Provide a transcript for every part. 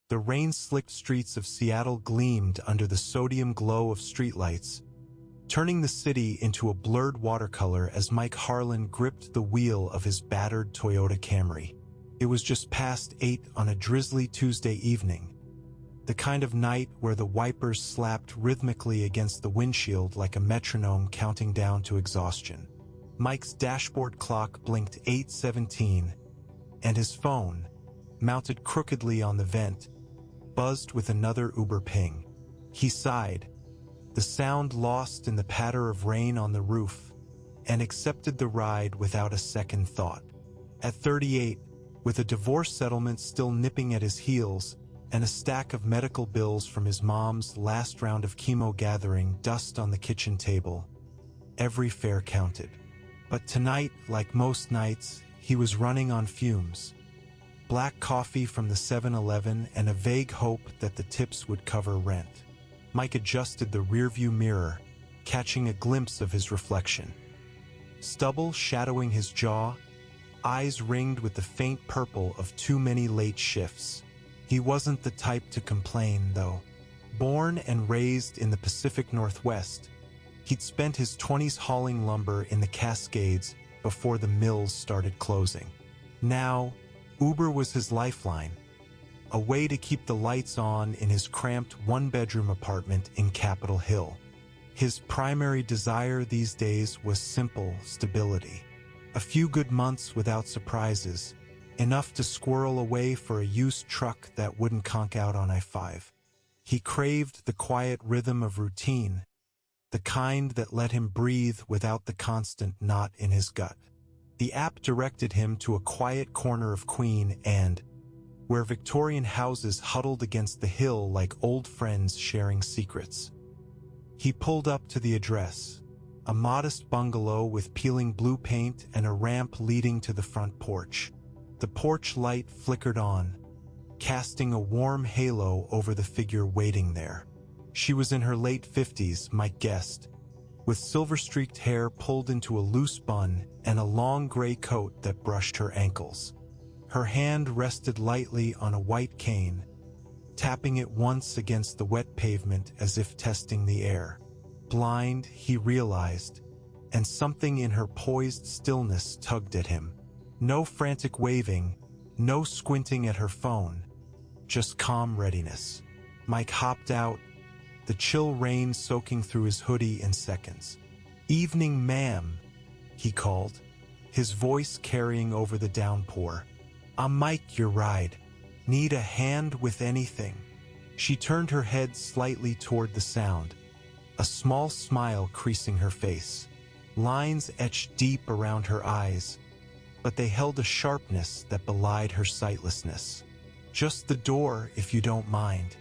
The rain-slicked streets of Seattle gleamed under the sodium glow of streetlights, turning the city into a blurred watercolor as Mike Harlan gripped the wheel of his battered Toyota Camry. It was just past 8 on a drizzly Tuesday evening, the kind of night where the wipers slapped rhythmically against the windshield like a metronome counting down to exhaustion. Mike's dashboard clock blinked 8:17, and his phone, mounted crookedly on the vent, buzzed with another Uber ping. He sighed, the sound lost in the patter of rain on the roof, and accepted the ride without a second thought. At 38, with a divorce settlement still nipping at his heels, and a stack of medical bills from his mom's last round of chemo gathering dust on the kitchen table, every fare counted. But tonight, like most nights, he was running on fumes. Black coffee from the 7-Eleven and a vague hope that the tips would cover rent. Mike adjusted the rearview mirror, catching a glimpse of his reflection. Stubble shadowing his jaw, eyes ringed with the faint purple of too many late shifts. He wasn't the type to complain, though. Born and raised in the Pacific Northwest, he'd spent his 20s hauling lumber in the Cascades before the mills started closing. Now, Uber was his lifeline, a way to keep the lights on in his cramped one-bedroom apartment in Capitol Hill. His primary desire these days was simple stability. A few good months without surprises, enough to squirrel away for a used truck that wouldn't conk out on I-5. He craved the quiet rhythm of routine, the kind that let him breathe without the constant knot in his gut. The app directed him to a quiet corner of Queen and, where Victorian houses huddled against the hill like old friends sharing secrets. He pulled up to the address, a modest bungalow with peeling blue paint and a ramp leading to the front porch. The porch light flickered on, casting a warm halo over the figure waiting there. She was in her late 50s, Mike guessed, with silver-streaked hair pulled into a loose bun and a long gray coat that brushed her ankles. Her hand rested lightly on a white cane, tapping it once against the wet pavement as if testing the air. Blind, he realized, and something in her poised stillness tugged at him. No frantic waving, no squinting at her phone, just calm readiness. Mike hopped out, the chill rain soaking through his hoodie in seconds. "Evening, ma'am," he called, his voice carrying over the downpour. "I'm Mike, your ride. Need a hand with anything?" She turned her head slightly toward the sound, a small smile creasing her face. Lines etched deep around her eyes, but they held a sharpness that belied her sightlessness. "Just the door, if you don't mind.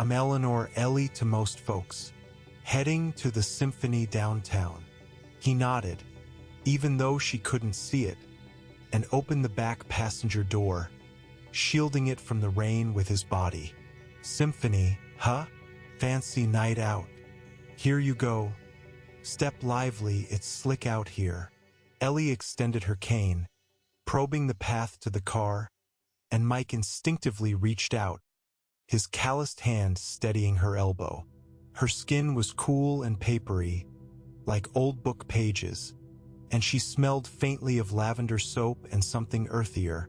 I'm Eleanor Ellie to most folks. Heading to the Symphony downtown." He nodded, even though she couldn't see it, and opened the back passenger door, shielding it from the rain with his body. "Symphony, huh? Fancy night out. Here you go. Step lively, it's slick out here." Ellie extended her cane, probing the path to the car, and Mike instinctively reached out, his calloused hand steadying her elbow. Her skin was cool and papery, like old book pages, and she smelled faintly of lavender soap and something earthier,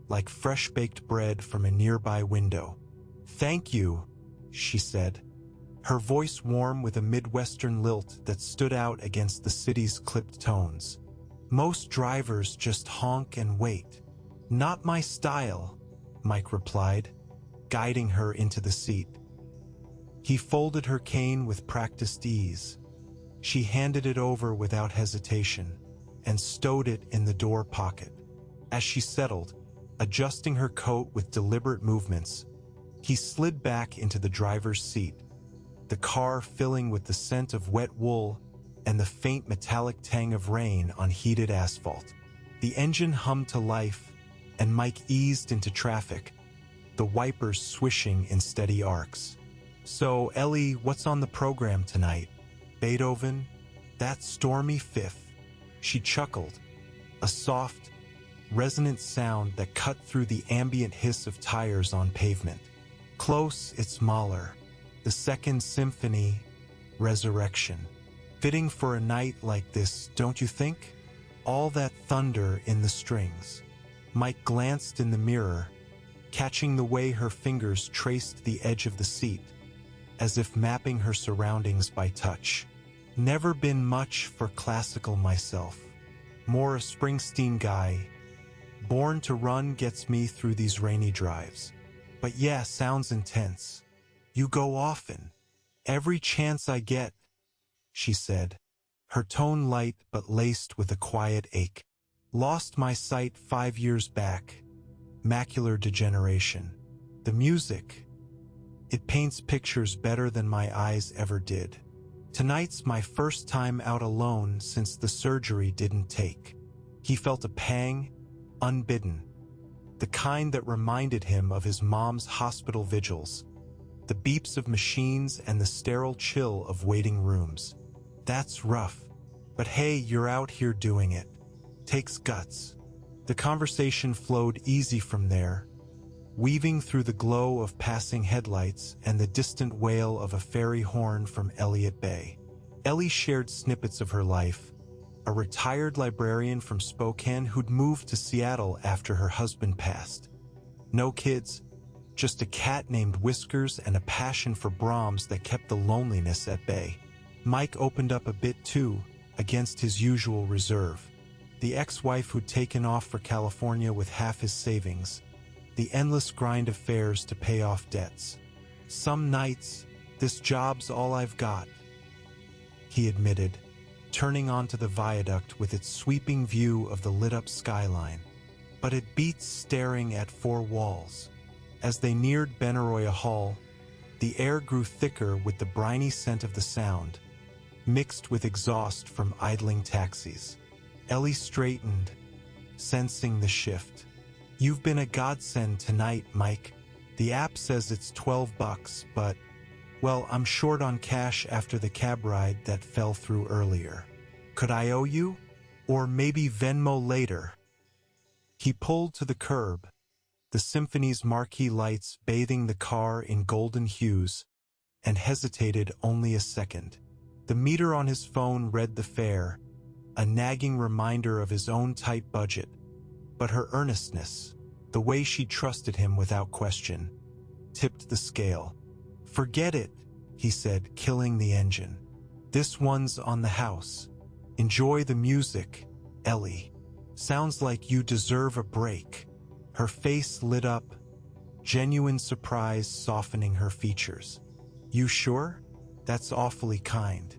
like fresh-baked bread from a nearby window. "Thank you," she said, her voice warm with a Midwestern lilt that stood out against the city's clipped tones. "Most drivers just honk and wait." "Not my style," Mike replied, guiding her into the seat. He folded her cane with practiced ease. She handed it over without hesitation and stowed it in the door pocket. As she settled, adjusting her coat with deliberate movements, he slid back into the driver's seat, the car filling with the scent of wet wool and the faint metallic tang of rain on heated asphalt. The engine hummed to life, and Mike eased into traffic, the wipers swishing in steady arcs. "So, Ellie, what's on the program tonight? Beethoven? That stormy fifth?" She chuckled, a soft, resonant sound that cut through the ambient hiss of tires on pavement. close, it's Mahler, the Second Symphony, Resurrection. Fitting for a night like this, don't you think? All that thunder in the strings. Mike glanced in the mirror, catching the way her fingers traced the edge of the seat, as if mapping her surroundings by touch. Never been much for classical myself. More a Springsteen guy. Born to Run gets me through these rainy drives. But yeah, sounds intense. You go often. Every chance I get, she said, her tone light but laced with a quiet ache. Lost my sight 5 years back. Macular degeneration. The music, it paints pictures better than my eyes ever did. Tonight's my first time out alone since the surgery didn't take. He felt a pang, unbidden, the kind that reminded him of his mom's hospital vigils, the beeps of machines and the sterile chill of waiting rooms. That's rough, but hey, you're out here doing it. Takes guts. The conversation flowed easy from there, weaving through the glow of passing headlights and the distant wail of a ferry horn from Elliott Bay. Ellie shared snippets of her life, a retired librarian from Spokane who'd moved to Seattle after her husband passed. No kids, just a cat named Whiskers and a passion for Brahms that kept the loneliness at bay. Mike opened up a bit too, against his usual reserve. The ex-wife who'd taken off for California with half his savings, the endless grind of fares to pay off debts. Some nights, this job's all I've got, he admitted, turning onto the viaduct with its sweeping view of the lit-up skyline. But it beats staring at four walls. As they neared Benaroya Hall, the air grew thicker with the briny scent of the Sound, mixed with exhaust from idling taxis. Ellie straightened, sensing the shift. You've been a godsend tonight, Mike. The app says it's $12, but, well, I'm short on cash after the cab ride that fell through earlier. Could I owe you? Or maybe Venmo later? He pulled to the curb, the symphony's marquee lights bathing the car in golden hues, and hesitated only a second. The meter on his phone read the fare, a nagging reminder of his own tight budget. But her earnestness, the way she trusted him without question, tipped the scale. Forget it, he said, killing the engine. This one's on the house. Enjoy the music, Ellie. Sounds like you deserve a break. Her face lit up, genuine surprise softening her features. You sure? That's awfully kind.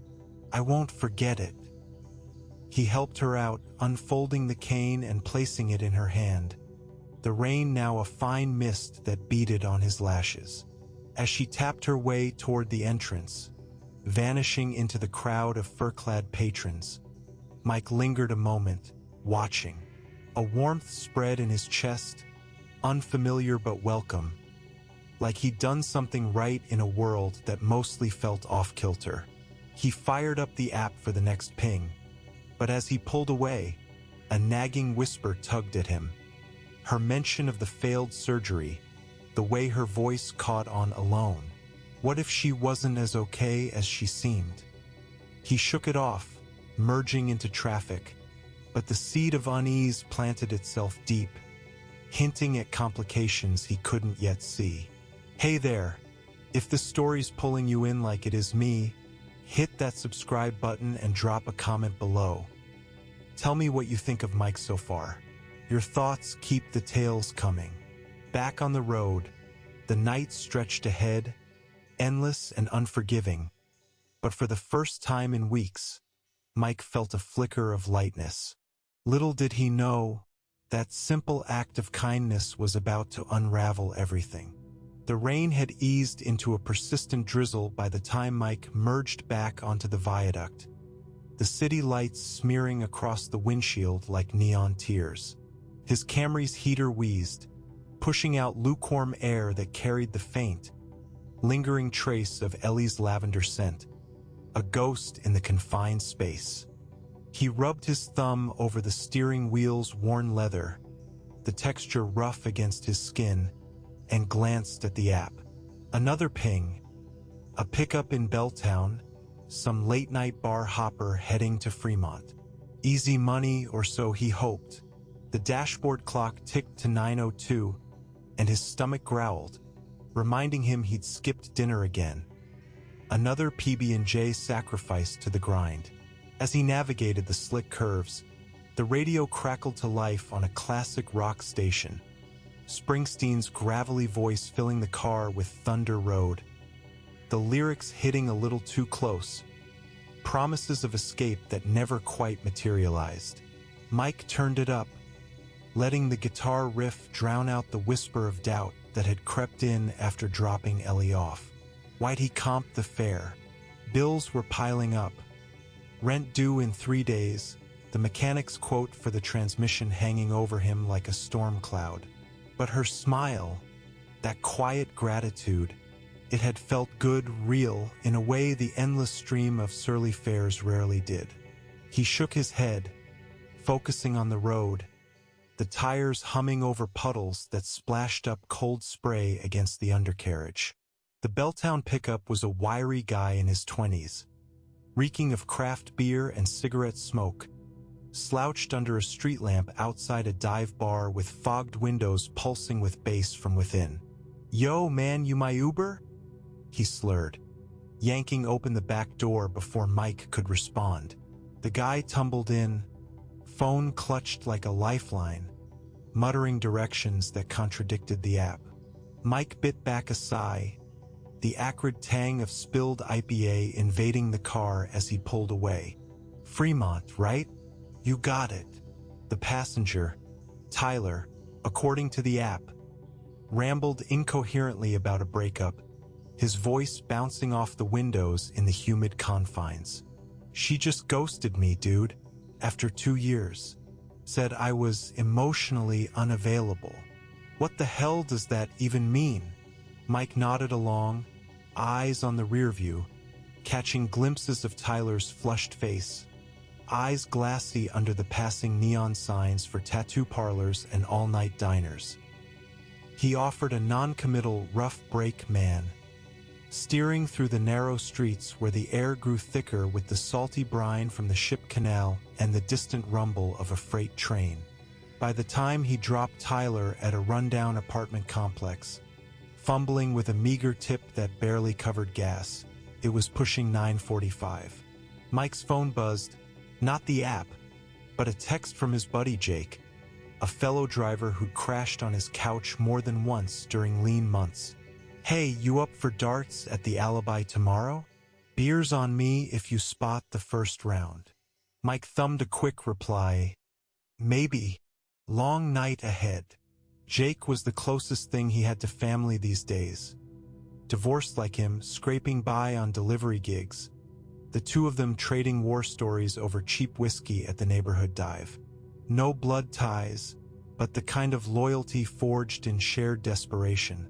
I won't forget it. He helped her out, unfolding the cane and placing it in her hand, the rain now a fine mist that beaded on his lashes. As she tapped her way toward the entrance, vanishing into the crowd of fur-clad patrons, Mike lingered a moment, watching. A warmth spread in his chest, unfamiliar but welcome, like he'd done something right in a world that mostly felt off-kilter. He fired up the app for the next ping, but as he pulled away, a nagging whisper tugged at him. Her mention of the failed surgery, the way her voice caught on alone. What if she wasn't as okay as she seemed? He shook it off, merging into traffic, but the seed of unease planted itself deep, hinting at complications he couldn't yet see. Hey there, if the story's pulling you in like it is me, hit that subscribe button and drop a comment below. Tell me what you think of Mike so far. Your thoughts keep the tales coming. Back on the road, the night stretched ahead, endless and unforgiving. But for the first time in weeks, Mike felt a flicker of lightness. Little did he know, that simple act of kindness was about to unravel everything. The rain had eased into a persistent drizzle by the time Mike merged back onto the viaduct, the city lights smearing across the windshield like neon tears. His Camry's heater wheezed, pushing out lukewarm air that carried the faint, lingering trace of Ellie's lavender scent, a ghost in the confined space. He rubbed his thumb over the steering wheel's worn leather, the texture rough against his skin, and glanced at the app. Another ping. A pickup in Belltown, some late-night bar hopper heading to Fremont. Easy money, or so he hoped. The dashboard clock ticked to 9:02, and his stomach growled, reminding him he'd skipped dinner again. Another PB&J sacrificed to the grind. As he navigated the slick curves, the radio crackled to life on a classic rock station, Springsteen's gravelly voice filling the car with Thunder Road. The lyrics hitting a little too close, promises of escape that never quite materialized. Mike turned it up, letting the guitar riff drown out the whisper of doubt that had crept in after dropping Ellie off. Why'd he comp the fare? Bills were piling up. Rent due in 3 days, the mechanic's quote for the transmission hanging over him like a storm cloud. But her smile, that quiet gratitude, it had felt good, real, in a way the endless stream of surly fares rarely did. He shook his head, focusing on the road, the tires humming over puddles that splashed up cold spray against the undercarriage. The Belltown pickup was a wiry guy in his 20s, reeking of craft beer and cigarette smoke, slouched under a street lamp outside a dive bar with fogged windows pulsing with bass from within. "Yo, man, you my Uber?" he slurred, yanking open the back door before Mike could respond. The guy tumbled in, phone clutched like a lifeline, muttering directions that contradicted the app. Mike bit back a sigh, the acrid tang of spilled IPA invading the car as he pulled away. "Fremont, right? You got it." The passenger, Tyler, according to the app, rambled incoherently about a breakup, his voice bouncing off the windows in the humid confines. "She just ghosted me, dude, after 2 years. Said I was emotionally unavailable." "What the hell does that even mean?" Mike nodded along, eyes on the rearview, catching glimpses of Tyler's flushed face, eyes glassy under the passing neon signs for tattoo parlors and all-night diners. He offered a non-committal rough break man, steering through the narrow streets where the air grew thicker with the salty brine from the ship canal and the distant rumble of a freight train. By the time he dropped Tyler at a rundown apartment complex, fumbling with a meager tip that barely covered gas, it was pushing 9:45. Mike's phone buzzed, not the app, but a text from his buddy Jake, a fellow driver who'd crashed on his couch more than once during lean months. "Hey, you up for darts at the Alibi tomorrow? Beers on me if you spot the first round." Mike thumbed a quick reply. "Maybe. Long night ahead." Jake was the closest thing he had to family these days. Divorced like him, scraping by on delivery gigs, the two of them trading war stories over cheap whiskey at the neighborhood dive. No blood ties, but the kind of loyalty forged in shared desperation,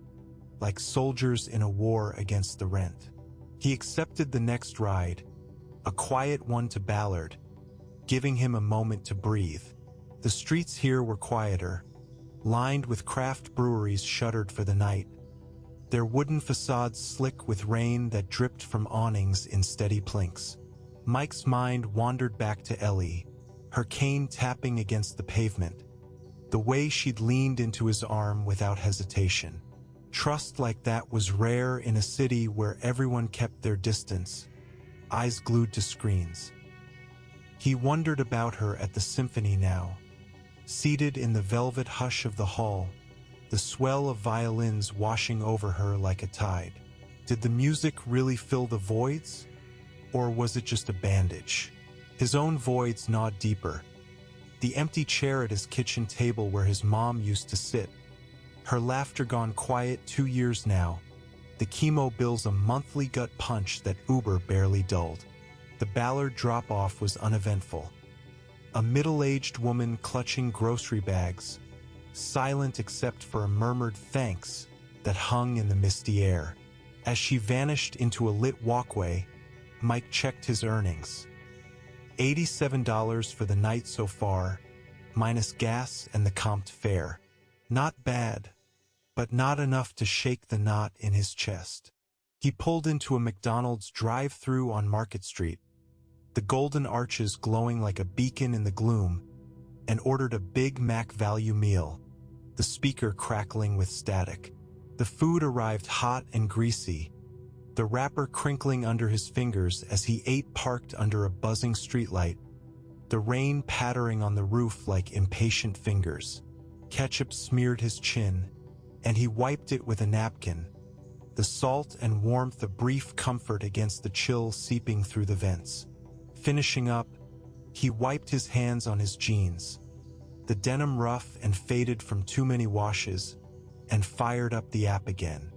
like soldiers in a war against the rent. He accepted the next ride, a quiet one to Ballard, giving him a moment to breathe. The streets here were quieter, lined with craft breweries shuttered for the night, their wooden facades slick with rain that dripped from awnings in steady plinks. Mike's mind wandered back to Ellie, her cane tapping against the pavement, the way she'd leaned into his arm without hesitation. Trust like that was rare in a city where everyone kept their distance, eyes glued to screens. He wondered about her at the symphony now, seated in the velvet hush of the hall, the swell of violins washing over her like a tide. Did the music really fill the voids, or was it just a bandage? His own voids gnawed deeper. The empty chair at his kitchen table where his mom used to sit, her laughter gone quiet 2 years now, the chemo bills a monthly gut punch that Uber barely dulled. The Ballard drop-off was uneventful. A middle-aged woman clutching grocery bags, silent except for a murmured thanks that hung in the misty air. As she vanished into a lit walkway, Mike checked his earnings. $87 for the night so far, minus gas and the comped fare. Not bad, but not enough to shake the knot in his chest. He pulled into a McDonald's drive-thru on Market Street, the golden arches glowing like a beacon in the gloom, and ordered a Big Mac value meal, the speaker crackling with static. The food arrived hot and greasy, the wrapper crinkling under his fingers as he ate parked under a buzzing streetlight, the rain pattering on the roof like impatient fingers. Ketchup smeared his chin, and he wiped it with a napkin, the salt and warmth a brief comfort against the chill seeping through the vents. Finishing up, he wiped his hands on his jeans, the denim rough and faded from too many washes, and fired up the app again.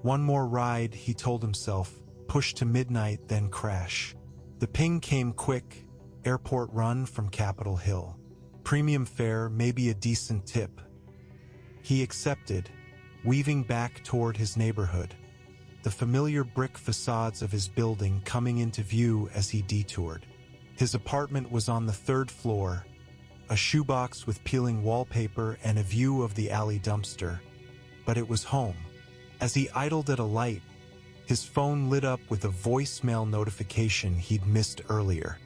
One more ride, he told himself, push to midnight, then crash. The ping came quick, airport run from Capitol Hill. Premium fare, maybe a decent tip. He accepted, weaving back toward his neighborhood, the familiar brick facades of his building coming into view as he detoured. His apartment was on the 3rd floor, a shoebox with peeling wallpaper and a view of the alley dumpster. But it was home. As he idled at a light, his phone lit up with a voicemail notification he'd missed earlier.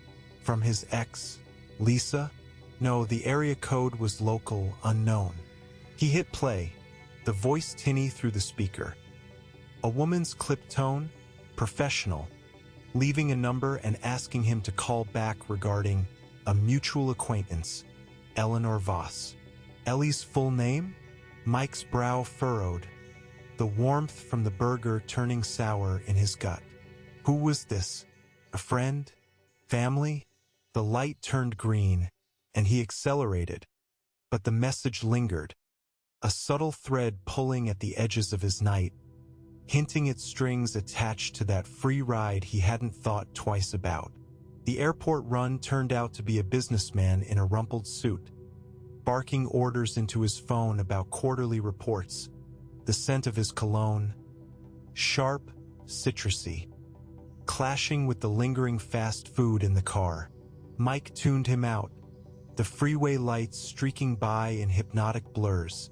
From his ex, Lisa? No, the area code was local, unknown. He hit play, the voice tinny through the speaker. A woman's clipped tone, professional, leaving a number and asking him to call back regarding a mutual acquaintance, Eleanor Voss. Ellie's full name? Mike's brow furrowed, the warmth from the burger turning sour in his gut. Who was this? A friend? Family? The light turned green, and he accelerated, but the message lingered, a subtle thread pulling at the edges of his night, hinting at strings attached to that free ride he hadn't thought twice about. The airport run turned out to be a businessman in a rumpled suit, barking orders into his phone about quarterly reports, the scent of his cologne, sharp, citrusy, clashing with the lingering fast food in the car. Mike tuned him out, the freeway lights streaking by in hypnotic blurs,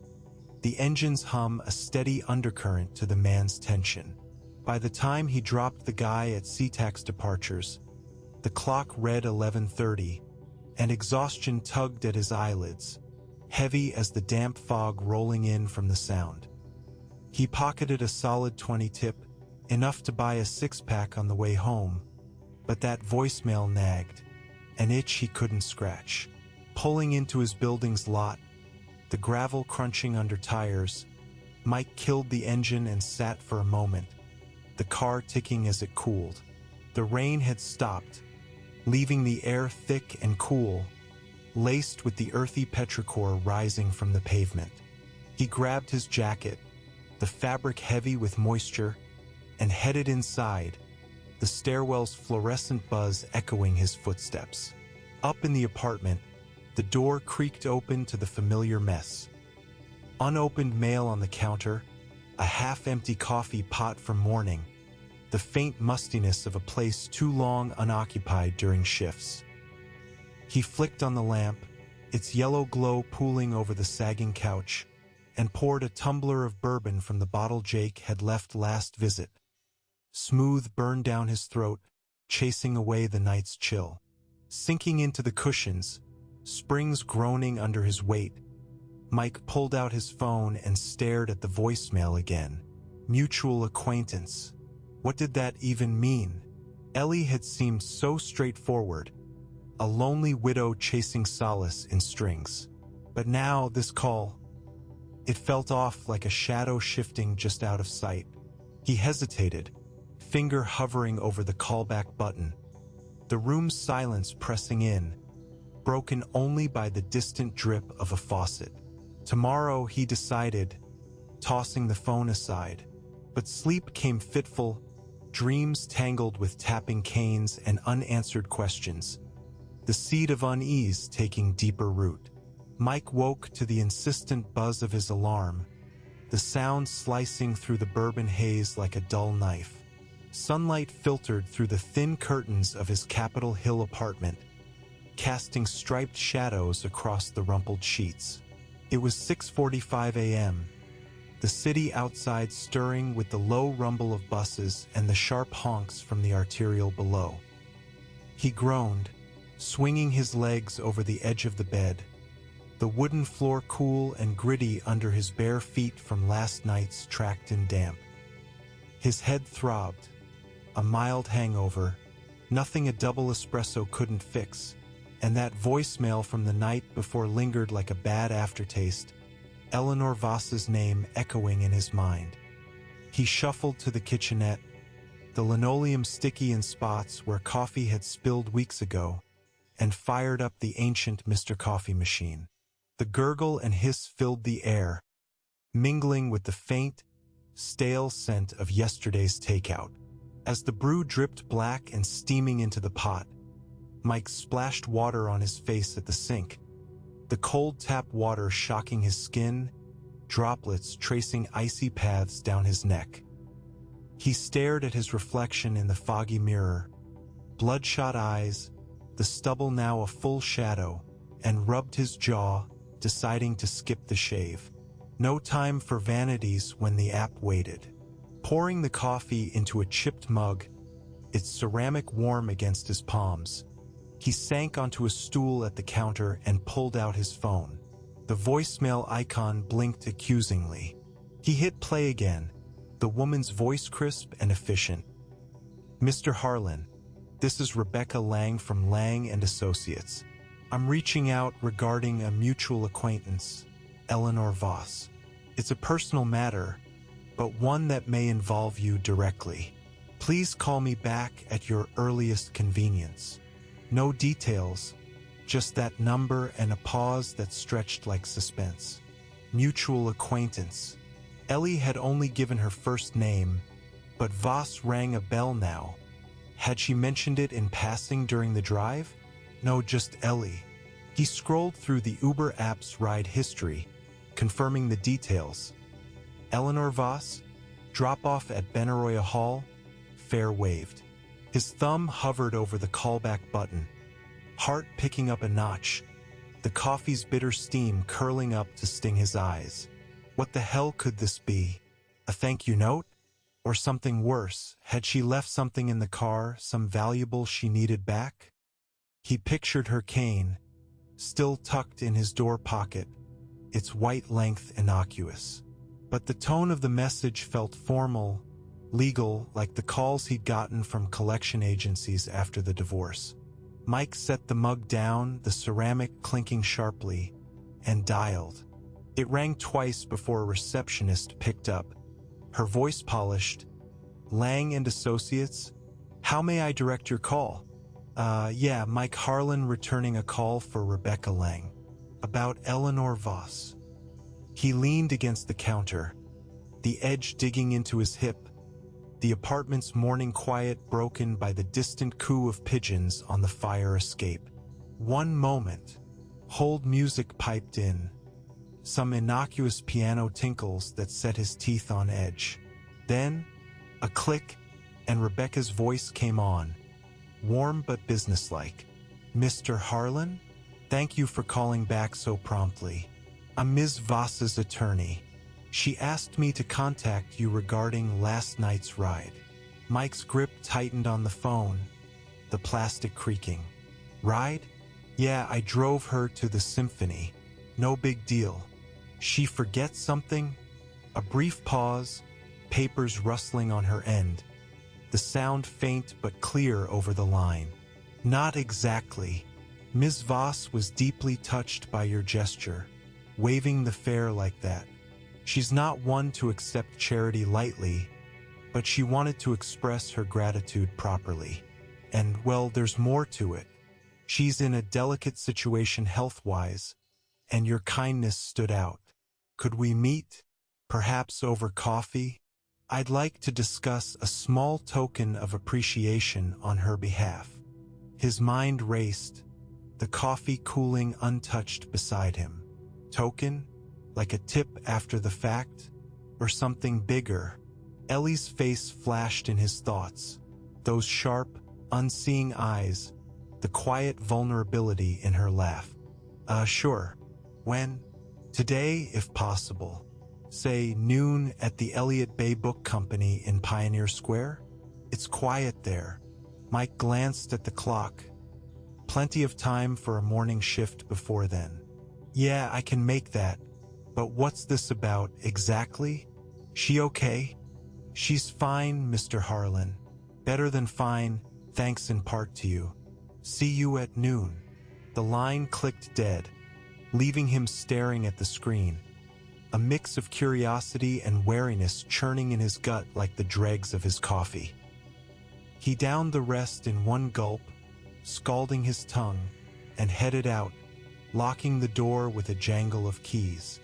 the engine's hum a steady undercurrent to the man's tension. By the time he dropped the guy at SeaTax departures, the clock read 11:30, and exhaustion tugged at his eyelids, heavy as the damp fog rolling in from the sound. He pocketed a solid 20 tip, enough to buy a six-pack on the way home, but that voicemail nagged, an itch he couldn't scratch. Pulling into his building's lot, the gravel crunching under tires, Mike killed the engine and sat for a moment, the car ticking as it cooled. The rain had stopped, leaving the air thick and cool, laced with the earthy petrichor rising from the pavement. He grabbed his jacket, the fabric heavy with moisture, and headed inside, the stairwell's fluorescent buzz echoing his footsteps. Up in the apartment, the door creaked open to the familiar mess. Unopened mail on the counter, a half-empty coffee pot from morning, the faint mustiness of a place too long unoccupied during shifts. He flicked on the lamp, its yellow glow pooling over the sagging couch, and poured a tumbler of bourbon from the bottle Jake had left last visit. Smooth burned down his throat, chasing away the night's chill. Sinking into the cushions, springs groaning under his weight, Mike pulled out his phone and stared at the voicemail again. Mutual acquaintance. What did that even mean? Ellie had seemed so straightforward, a lonely widow chasing solace in strings. But now this call, it felt off like a shadow shifting just out of sight. He hesitated, finger hovering over the callback button, the room's silence pressing in, broken only by the distant drip of a faucet. Tomorrow, he decided, tossing the phone aside. But sleep came fitful, dreams tangled with tapping canes and unanswered questions, the seed of unease taking deeper root. Mike woke to the insistent buzz of his alarm, the sound slicing through the bourbon haze like a dull knife. Sunlight filtered through the thin curtains of his Capitol Hill apartment, casting striped shadows across the rumpled sheets. It was 6:45 a.m., the city outside stirring with the low rumble of buses and the sharp honks from the arterial below. He groaned, swinging his legs over the edge of the bed, the wooden floor cool and gritty under his bare feet from last night's tracked-in damp. His head throbbed, a mild hangover, nothing a double espresso couldn't fix, and that voicemail from the night before lingered like a bad aftertaste, Eleanor Voss's name echoing in his mind. He shuffled to the kitchenette, the linoleum sticky in spots where coffee had spilled weeks ago, and fired up the ancient Mr. Coffee machine. The gurgle and hiss filled the air, mingling with the faint, stale scent of yesterday's takeout. As the brew dripped black and steaming into the pot, Mike splashed water on his face at the sink, the cold tap water shocking his skin, droplets tracing icy paths down his neck. He stared at his reflection in the foggy mirror, bloodshot eyes, the stubble now a full shadow, and rubbed his jaw, deciding to skip the shave. No time for vanities when the app waited. Pouring the coffee into a chipped mug, its ceramic warm against his palms, he sank onto a stool at the counter and pulled out his phone. The voicemail icon blinked accusingly. He hit play again, the woman's voice crisp and efficient. "Mr. Harlan, this is Rebecca Lang from Lang & Associates. I'm reaching out regarding a mutual acquaintance, Eleanor Voss. It's a personal matter, but one that may involve you directly. Please call me back at your earliest convenience." No details, just that number and a pause that stretched like suspense. Mutual acquaintance. Ellie had only given her first name, but Voss rang a bell now. Had she mentioned it in passing during the drive? No, just Ellie. He scrolled through the Uber app's ride history, confirming the details. Eleanor Voss, drop-off at Benaroya Hall, fare waived. His thumb hovered over the callback button, heart picking up a notch, the coffee's bitter steam curling up to sting his eyes. What the hell could this be? A thank you note? Or something worse? Had she left something in the car, some valuable she needed back? He pictured her cane, still tucked in his door pocket, its white length innocuous. But the tone of the message felt formal, legal, like the calls he'd gotten from collection agencies after the divorce. Mike set the mug down, the ceramic clinking sharply, and dialed. It rang twice before a receptionist picked up, her voice polished. "Lang & Associates? How may I direct your call?" Yeah, Mike Harlan returning a call for Rebecca Lang. About Eleanor Voss." He leaned against the counter, the edge digging into his hip, the apartment's morning quiet broken by the distant coo of pigeons on the fire escape. One moment, hold music piped in, some innocuous piano tinkles that set his teeth on edge. Then, a click, and Rebecca's voice came on, warm but businesslike. "Mr. Harlan? Thank you for calling back so promptly. I'm Ms. Voss's attorney. She asked me to contact you regarding last night's ride." Mike's grip tightened on the phone, the plastic creaking. "Ride? Yeah, I drove her to the symphony. No big deal. She forget something?" A brief pause, papers rustling on her end, the sound faint but clear over the line. "Not exactly. Ms. Voss was deeply touched by your gesture, waving the fare like that. She's not one to accept charity lightly, but she wanted to express her gratitude properly. And, well, there's more to it. She's in a delicate situation health-wise, and your kindness stood out. Could we meet, perhaps over coffee? I'd like to discuss a small token of appreciation on her behalf." His mind raced, the coffee cooling untouched beside him. Token? Like a tip after the fact? Or something bigger? Ellie's face flashed in his thoughts, those sharp, unseeing eyes, the quiet vulnerability in her laugh. Sure. When? Today, if possible. Say, noon at the Elliott Bay Book Company in Pioneer Square? It's quiet there. Mike glanced at the clock. Plenty of time for a morning shift before then. Yeah, I can make that. But what's this about, exactly? She okay? She's fine, Mr. Harlan. Better than fine, thanks in part to you. See you at noon. The line clicked dead, leaving him staring at the screen, a mix of curiosity and wariness churning in his gut like the dregs of his coffee. He downed the rest in one gulp, scalding his tongue, and headed out, locking the door with a jangle of keys.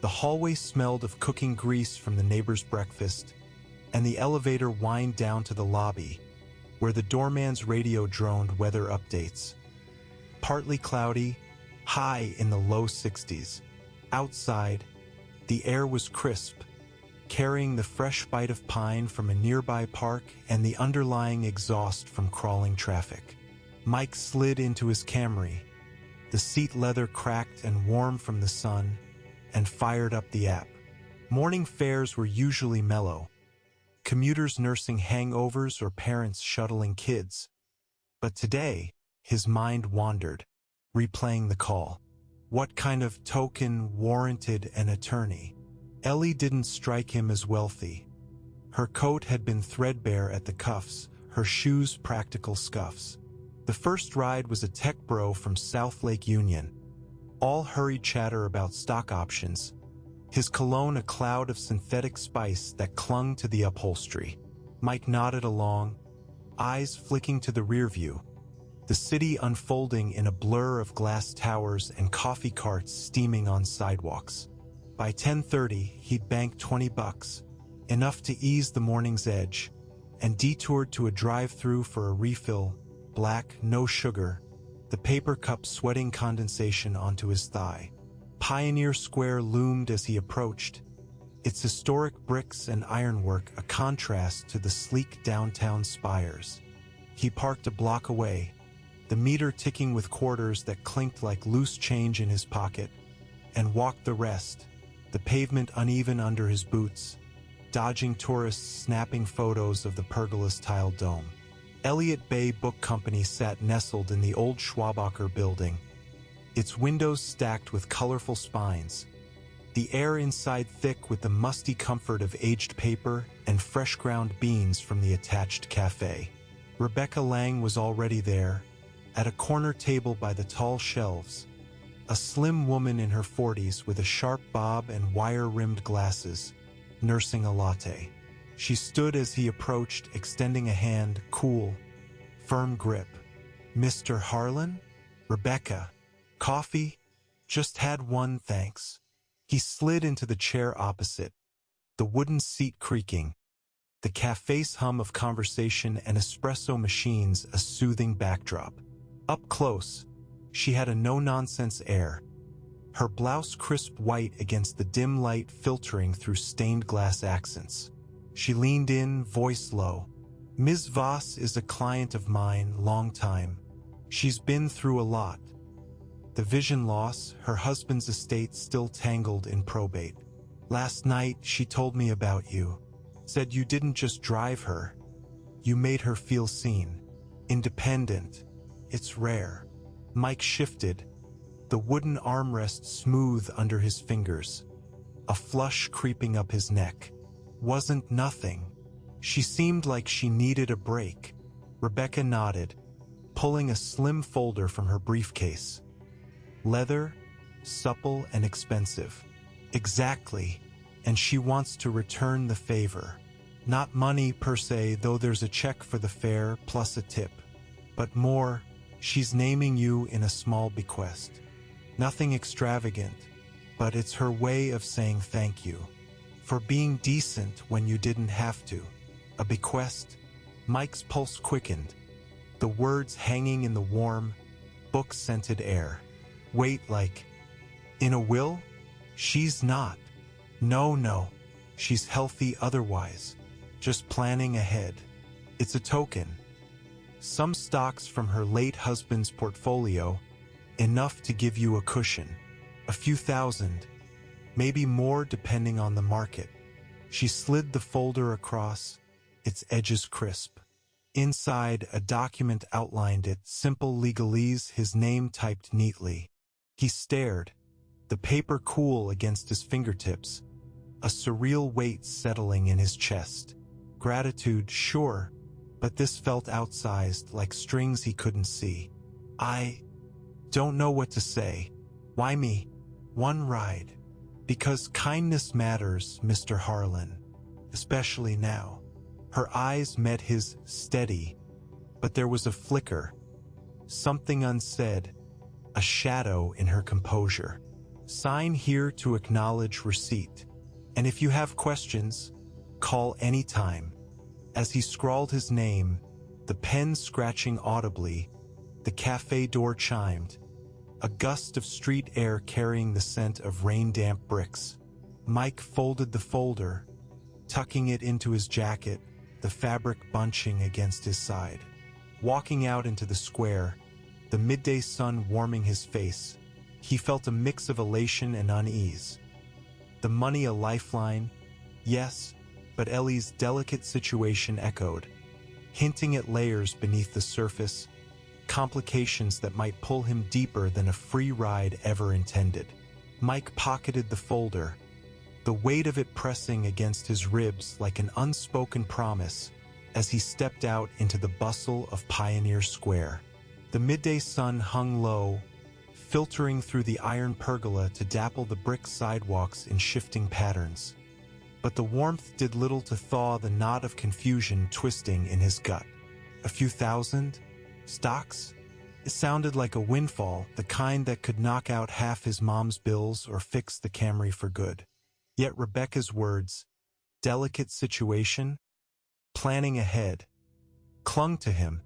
The hallway smelled of cooking grease from the neighbor's breakfast, and the elevator whined down to the lobby, where the doorman's radio droned weather updates. Partly cloudy, high in the low 60s. Outside, the air was crisp, carrying the fresh bite of pine from a nearby park and the underlying exhaust from crawling traffic. Mike slid into his Camry, the seat leather cracked and warm from the sun, and fired up the app. Morning fares were usually mellow, commuters nursing hangovers or parents shuttling kids. But today, his mind wandered, replaying the call. What kind of token warranted an attorney? Ellie didn't strike him as wealthy. Her coat had been threadbare at the cuffs, her shoes practical scuffs. The first ride was a tech bro from South Lake Union, all hurried chatter about stock options, his cologne a cloud of synthetic spice that clung to the upholstery. Mike nodded along, eyes flicking to the rear view, the city unfolding in a blur of glass towers and coffee carts steaming on sidewalks. By 10:30, he'd banked $20, enough to ease the morning's edge, and detoured to a drive-through for a refill, black, no sugar, the paper cup sweating condensation onto his thigh. Pioneer Square loomed as he approached, its historic bricks and ironwork a contrast to the sleek downtown spires. He parked a block away, the meter ticking with quarters that clinked like loose change in his pocket, and walked the rest, the pavement uneven under his boots, dodging tourists snapping photos of the pergola's tiled dome. Elliott Bay Book Company sat nestled in the old Schwabacher building, its windows stacked with colorful spines, the air inside thick with the musty comfort of aged paper and fresh ground beans from the attached cafe. Rebecca Lang was already there, at a corner table by the tall shelves, a slim woman in her 40s with a sharp bob and wire-rimmed glasses, nursing a latte. She stood as he approached, extending a hand, cool, firm grip. "Mr. Harlan? Rebecca. Coffee? Just had one, thanks." He slid into the chair opposite, the wooden seat creaking, the cafe's hum of conversation and espresso machines a soothing backdrop. Up close, she had a no-nonsense air, her blouse crisp white against the dim light filtering through stained glass accents. She leaned in, voice low. "Ms. Voss is a client of mine, long time. She's been through a lot. The vision loss, her husband's estate still tangled in probate. Last night, she told me about you. Said you didn't just drive her. You made her feel seen. Independent. It's rare." Mike shifted, the wooden armrest smooth under his fingers, a flush creeping up his neck. Wasn't nothing. She seemed like she needed a break. Rebecca nodded, pulling a slim folder from her briefcase. Leather, supple and expensive. Exactly, and she wants to return the favor. Not money per se, though there's a check for the fare plus a tip. But more, she's naming you in a small bequest. Nothing extravagant, but it's her way of saying thank you. For being decent when you didn't have to. A bequest? Mike's pulse quickened, the words hanging in the warm, book-scented air. Wait, like, in a will? She's not. No. She's healthy otherwise. Just planning ahead. It's a token. Some stocks from her late husband's portfolio, enough to give you a cushion. A few thousand. maybe more depending on the market. She slid the folder across, its edges crisp. Inside, a document outlined it, simple legalese, his name typed neatly. He stared, the paper cool against his fingertips, a surreal weight settling in his chest. Gratitude, sure, but this felt outsized, like strings he couldn't see. I don't know what to say. Why me? One ride. Because kindness matters, Mr. Harlan. Especially now. Her eyes met his, steady, but there was a flicker, something unsaid, a shadow in her composure. Sign here to acknowledge receipt. And if you have questions, call anytime. As he scrawled his name, the pen scratching audibly, the cafe door chimed, a gust of street air carrying the scent of rain-damp bricks. Mike folded the folder, tucking it into his jacket, the fabric bunching against his side. Walking out into the square, the midday sun warming his face, he felt a mix of elation and unease. The money a lifeline? Yes, but Ellie's delicate situation echoed, hinting at layers beneath the surface, complications that might pull him deeper than a free ride ever intended. Mike pocketed the folder, the weight of it pressing against his ribs like an unspoken promise as he stepped out into the bustle of Pioneer Square. The midday sun hung low, filtering through the iron pergola to dapple the brick sidewalks in shifting patterns. But the warmth did little to thaw the knot of confusion twisting in his gut. A few thousand? Stocks? It sounded like a windfall, the kind that could knock out half his mom's bills or fix the Camry for good. Yet Rebecca's words, delicate situation, planning ahead, clung to him,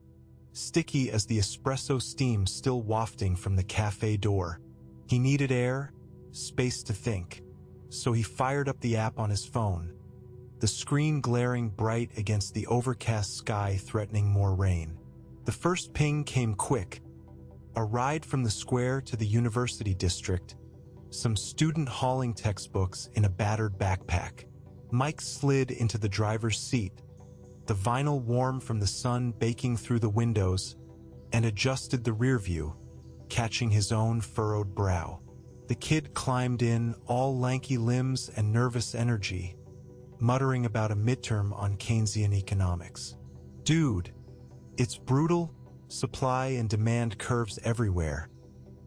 sticky as the espresso steam still wafting from the cafe door. He needed air, space to think, so he fired up the app on his phone, the screen glaring bright against the overcast sky threatening more rain. The first ping came quick, a ride from the square to the university district, some student hauling textbooks in a battered backpack. Mike slid into the driver's seat, the vinyl warm from the sun baking through the windows, and adjusted the rear view, catching his own furrowed brow. The kid climbed in, all lanky limbs and nervous energy, muttering about a midterm on Keynesian economics. Dude, it's brutal, supply and demand curves everywhere,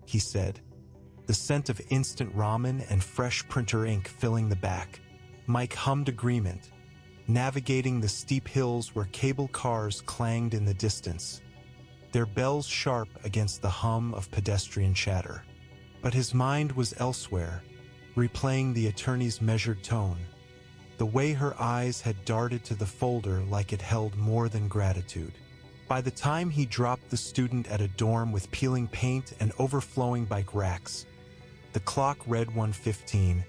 he said, the scent of instant ramen and fresh printer ink filling the back. Mike hummed agreement, navigating the steep hills where cable cars clanged in the distance, their bells sharp against the hum of pedestrian chatter. But his mind was elsewhere, replaying the attorney's measured tone, the way her eyes had darted to the folder like it held more than gratitude. By the time he dropped the student at a dorm with peeling paint and overflowing bike racks, the clock read 1:15,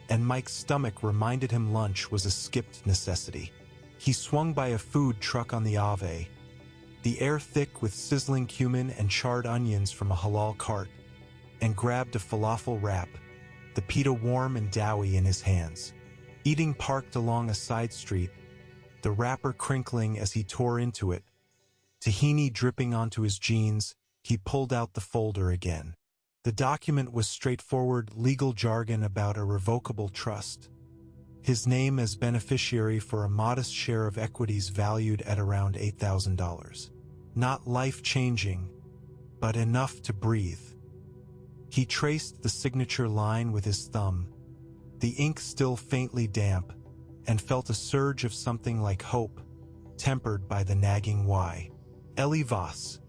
and Mike's stomach reminded him lunch was a skipped necessity. He swung by a food truck on the Ave, the air thick with sizzling cumin and charred onions from a halal cart, and grabbed a falafel wrap, the pita warm and doughy in his hands. Eating parked along a side street, the wrapper crinkling as he tore into it, tahini dripping onto his jeans, he pulled out the folder again. The document was straightforward legal jargon about a revocable trust, his name as beneficiary for a modest share of equities valued at around $8,000. Not life-changing, but enough to breathe. He traced the signature line with his thumb, the ink still faintly damp, and felt a surge of something like hope, tempered by the nagging why. Ellie Voss,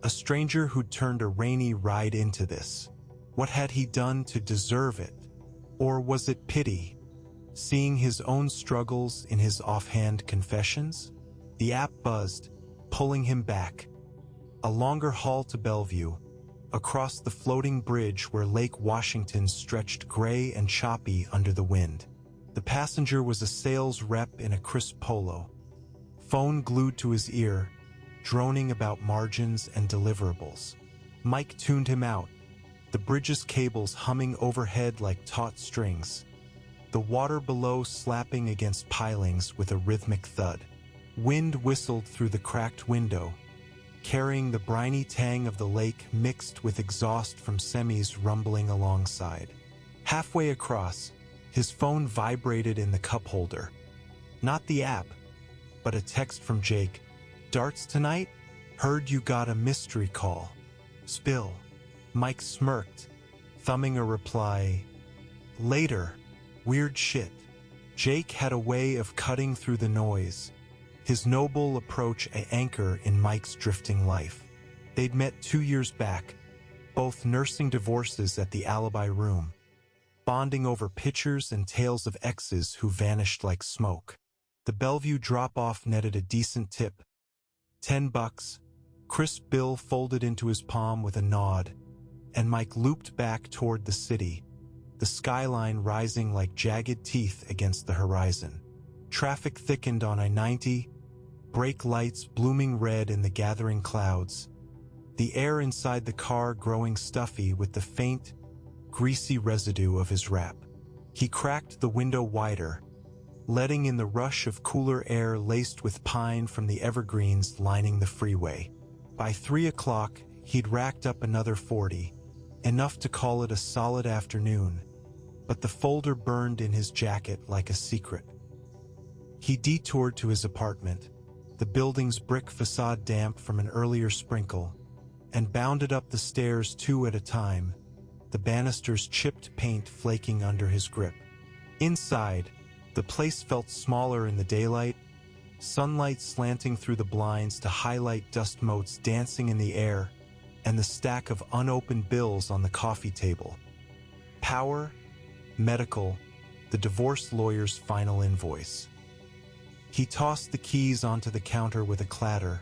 a stranger who'd turned a rainy ride into this. What had he done to deserve it? Or was it pity, seeing his own struggles in his offhand confessions? The app buzzed, pulling him back. A longer haul to Bellevue, across the floating bridge where Lake Washington stretched gray and choppy under the wind. The passenger was a sales rep in a crisp polo, phone glued to his ear, droning about margins and deliverables. Mike tuned him out, the bridge's cables humming overhead like taut strings, the water below slapping against pilings with a rhythmic thud. Wind whistled through the cracked window, carrying the briny tang of the lake mixed with exhaust from semis rumbling alongside. Halfway across, his phone vibrated in the cup holder. Not the app, but a text from Jake. "Darts tonight? Heard you got a mystery call. Spill." Mike smirked, thumbing a reply. "Later. Weird shit." Jake had a way of cutting through the noise, his noble approach an anchor in Mike's drifting life. They'd met 2 years back, both nursing divorces at the Alibi Room, bonding over pictures and tales of exes who vanished like smoke. The Bellevue drop-off netted a decent tip. $10, crisp bill folded into his palm with a nod, and Mike looped back toward the city, the skyline rising like jagged teeth against the horizon. Traffic thickened on I-90, brake lights blooming red in the gathering clouds, the air inside the car growing stuffy with the faint, greasy residue of his wrap. He cracked the window wider, letting in the rush of cooler air laced with pine from the evergreens lining the freeway. By 3 o'clock, he'd racked up another 40, enough to call it a solid afternoon, but the folder burned in his jacket like a secret. He detoured to his apartment, the building's brick facade damp from an earlier sprinkle, and bounded up the stairs 2 at a time, the banister's chipped paint flaking under his grip. Inside, the place felt smaller in the daylight, sunlight slanting through the blinds to highlight dust motes dancing in the air, and the stack of unopened bills on the coffee table. Power, medical, the divorce lawyer's final invoice. He tossed the keys onto the counter with a clatter,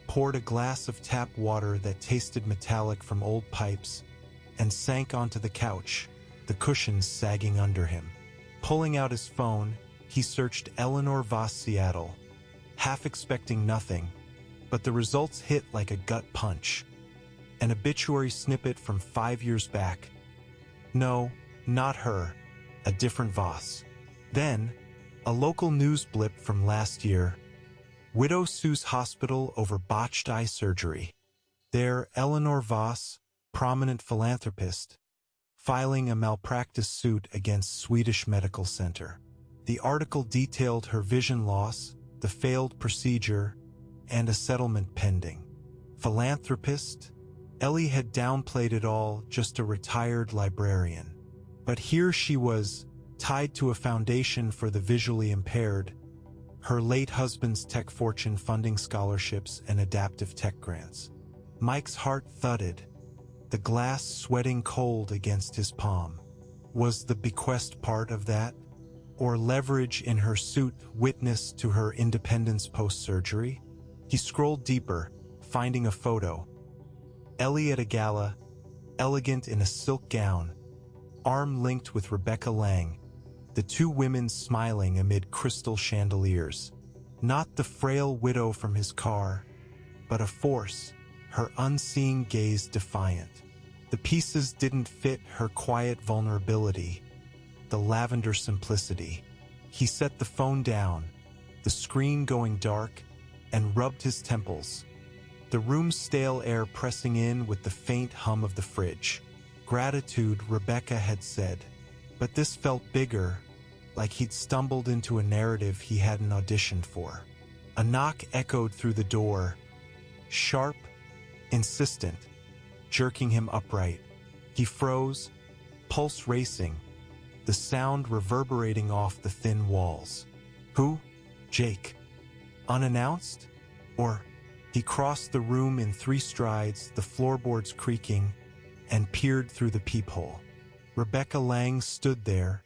poured a glass of tap water that tasted metallic from old pipes, and sank onto the couch, the cushions sagging under him. Pulling out his phone, he searched Eleanor Voss Seattle, half expecting nothing, but the results hit like a gut punch. An obituary snippet from 5 years back. No, not her, a different Voss. Then, a local news blip from last year. Widow sues hospital over botched eye surgery. There, Eleanor Voss, prominent philanthropist, filing a malpractice suit against Swedish Medical Center. The article detailed her vision loss, the failed procedure, and a settlement pending. Philanthropist? Ellie had downplayed it all, just a retired librarian. But here she was, tied to a foundation for the visually impaired, her late husband's tech fortune funding scholarships and adaptive tech grants. Mike's heart thudded, the glass sweating cold against his palm. Was the bequest part of that? Or leverage in her suit witness to her independence post-surgery? He scrolled deeper, finding a photo. Ellie at a gala, elegant in a silk gown, arm linked with Rebecca Lang, the 2 women smiling amid crystal chandeliers. Not the frail widow from his car, but a force, her unseeing gaze defiant. The pieces didn't fit her quiet vulnerability, the lavender simplicity. He set the phone down, the screen going dark, and rubbed his temples, the room's stale air pressing in with the faint hum of the fridge. Gratitude, Rebecca had said, but this felt bigger, like he'd stumbled into a narrative he hadn't auditioned for. A knock echoed through the door, sharp, insistent, jerking him upright. He froze, pulse racing, the sound reverberating off the thin walls. Who? Jake. Unannounced? Or? He crossed the room in 3 strides, the floorboards creaking, and peered through the peephole. Rebecca Lang stood there,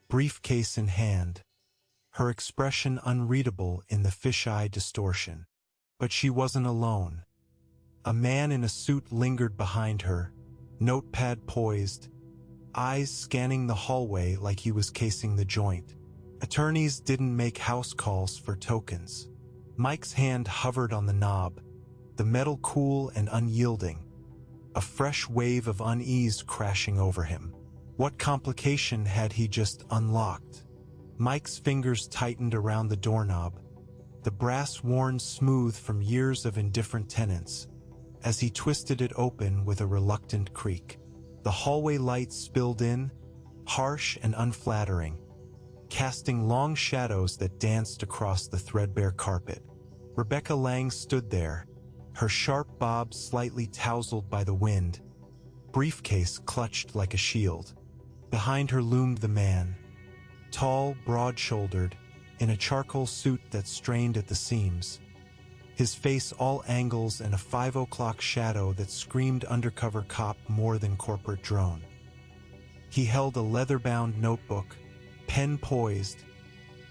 briefcase in hand, her expression unreadable in the fisheye distortion. But she wasn't alone. A man in a suit lingered behind her, notepad poised, eyes scanning the hallway like he was casing the joint. Attorneys didn't make house calls for tokens. Mike's hand hovered on the knob, the metal cool and unyielding. a fresh wave of unease crashing over him. What complication had he just unlocked? Mike's fingers tightened around the doorknob, the brass worn smooth from years of indifferent tenants, as he twisted it open with a reluctant creak. The hallway light spilled in, harsh and unflattering, casting long shadows that danced across the threadbare carpet. Rebecca Lang stood there, her sharp bob slightly tousled by the wind, briefcase clutched like a shield. Behind her loomed the man, tall, broad-shouldered, in a charcoal suit that strained at the seams, his face all angles and a 5 o'clock shadow that screamed undercover cop more than corporate drone. He held a leather-bound notebook, pen poised,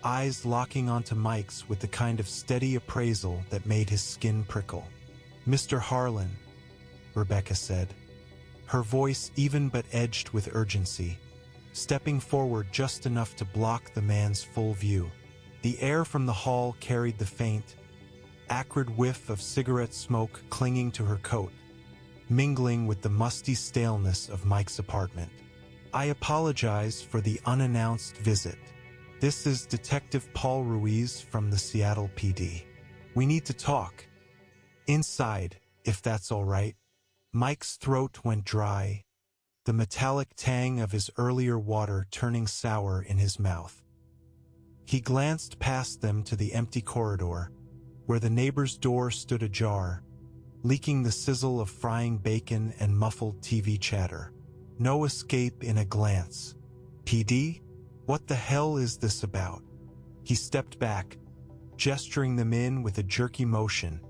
eyes locking onto Mike's with the kind of steady appraisal that made his skin prickle. "Mr. Harlan," Rebecca said, her voice even but edged with urgency, stepping forward just enough to block the man's full view. The air from the hall carried the faint, acrid whiff of cigarette smoke clinging to her coat, mingling with the musty staleness of Mike's apartment. "I apologize for the unannounced visit. This is Detective Paul Ruiz from the Seattle PD. We need to talk. Inside, if that's all right." Mike's throat went dry, the metallic tang of his earlier water turning sour in his mouth. He glanced past them to the empty corridor, where the neighbor's door stood ajar, leaking the sizzle of frying bacon and muffled TV chatter. No escape in a glance. "PD? What the hell is this about?" He stepped back, gesturing them in with a jerky motion,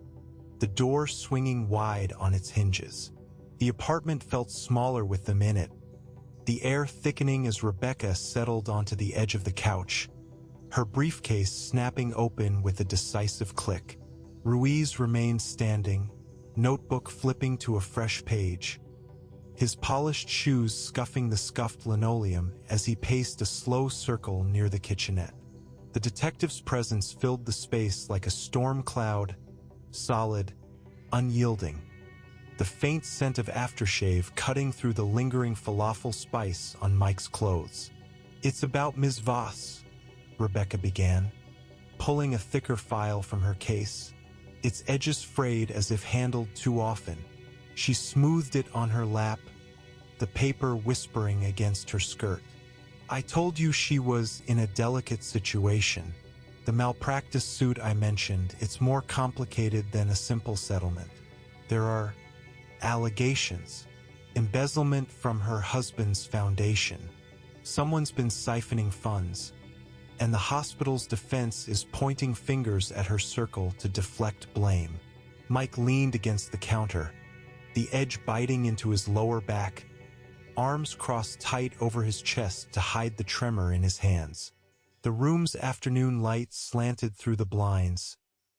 the door swinging wide on its hinges. The apartment felt smaller with them in it, the air thickening as Rebecca settled onto the edge of the couch, her briefcase snapping open with a decisive click. Ruiz remained standing, notebook flipping to a fresh page, his polished shoes scuffing the scuffed linoleum as he paced a slow circle near the kitchenette. The detective's presence filled the space like a storm cloud, solid, unyielding, the faint scent of aftershave cutting through the lingering falafel spice on Mike's clothes. "It's about Ms. Voss," Rebecca began, pulling a thicker file from her case, its edges frayed as if handled too often. She smoothed it on her lap, the paper whispering against her skirt. "I told you she was in a delicate situation. The malpractice suit I mentioned, it's more complicated than a simple settlement. There are allegations, embezzlement from her husband's foundation. Someone's been siphoning funds, and the hospital's defense is pointing fingers at her circle to deflect blame." Mike leaned against the counter, the edge biting into his lower back, arms crossed tight over his chest to hide the tremor in his hands. The room's afternoon light slanted through the blinds,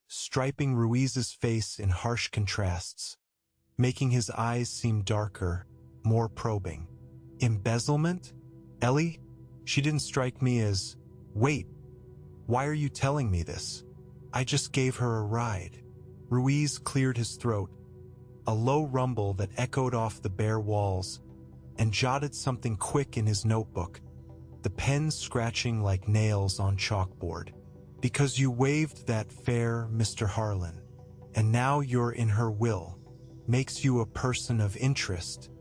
striping Ruiz's face in harsh contrasts, making his eyes seem darker, more probing. "Embezzlement? Ellie? She didn't strike me as... Wait, why are you telling me this? I just gave her a ride." Ruiz cleared his throat, a low rumble that echoed off the bare walls, and jotted something quick in his notebook, the pen scratching like nails on chalkboard. "Because you waived that fare, Mr. Harlan, and now you're in her will. Makes you a person of interest.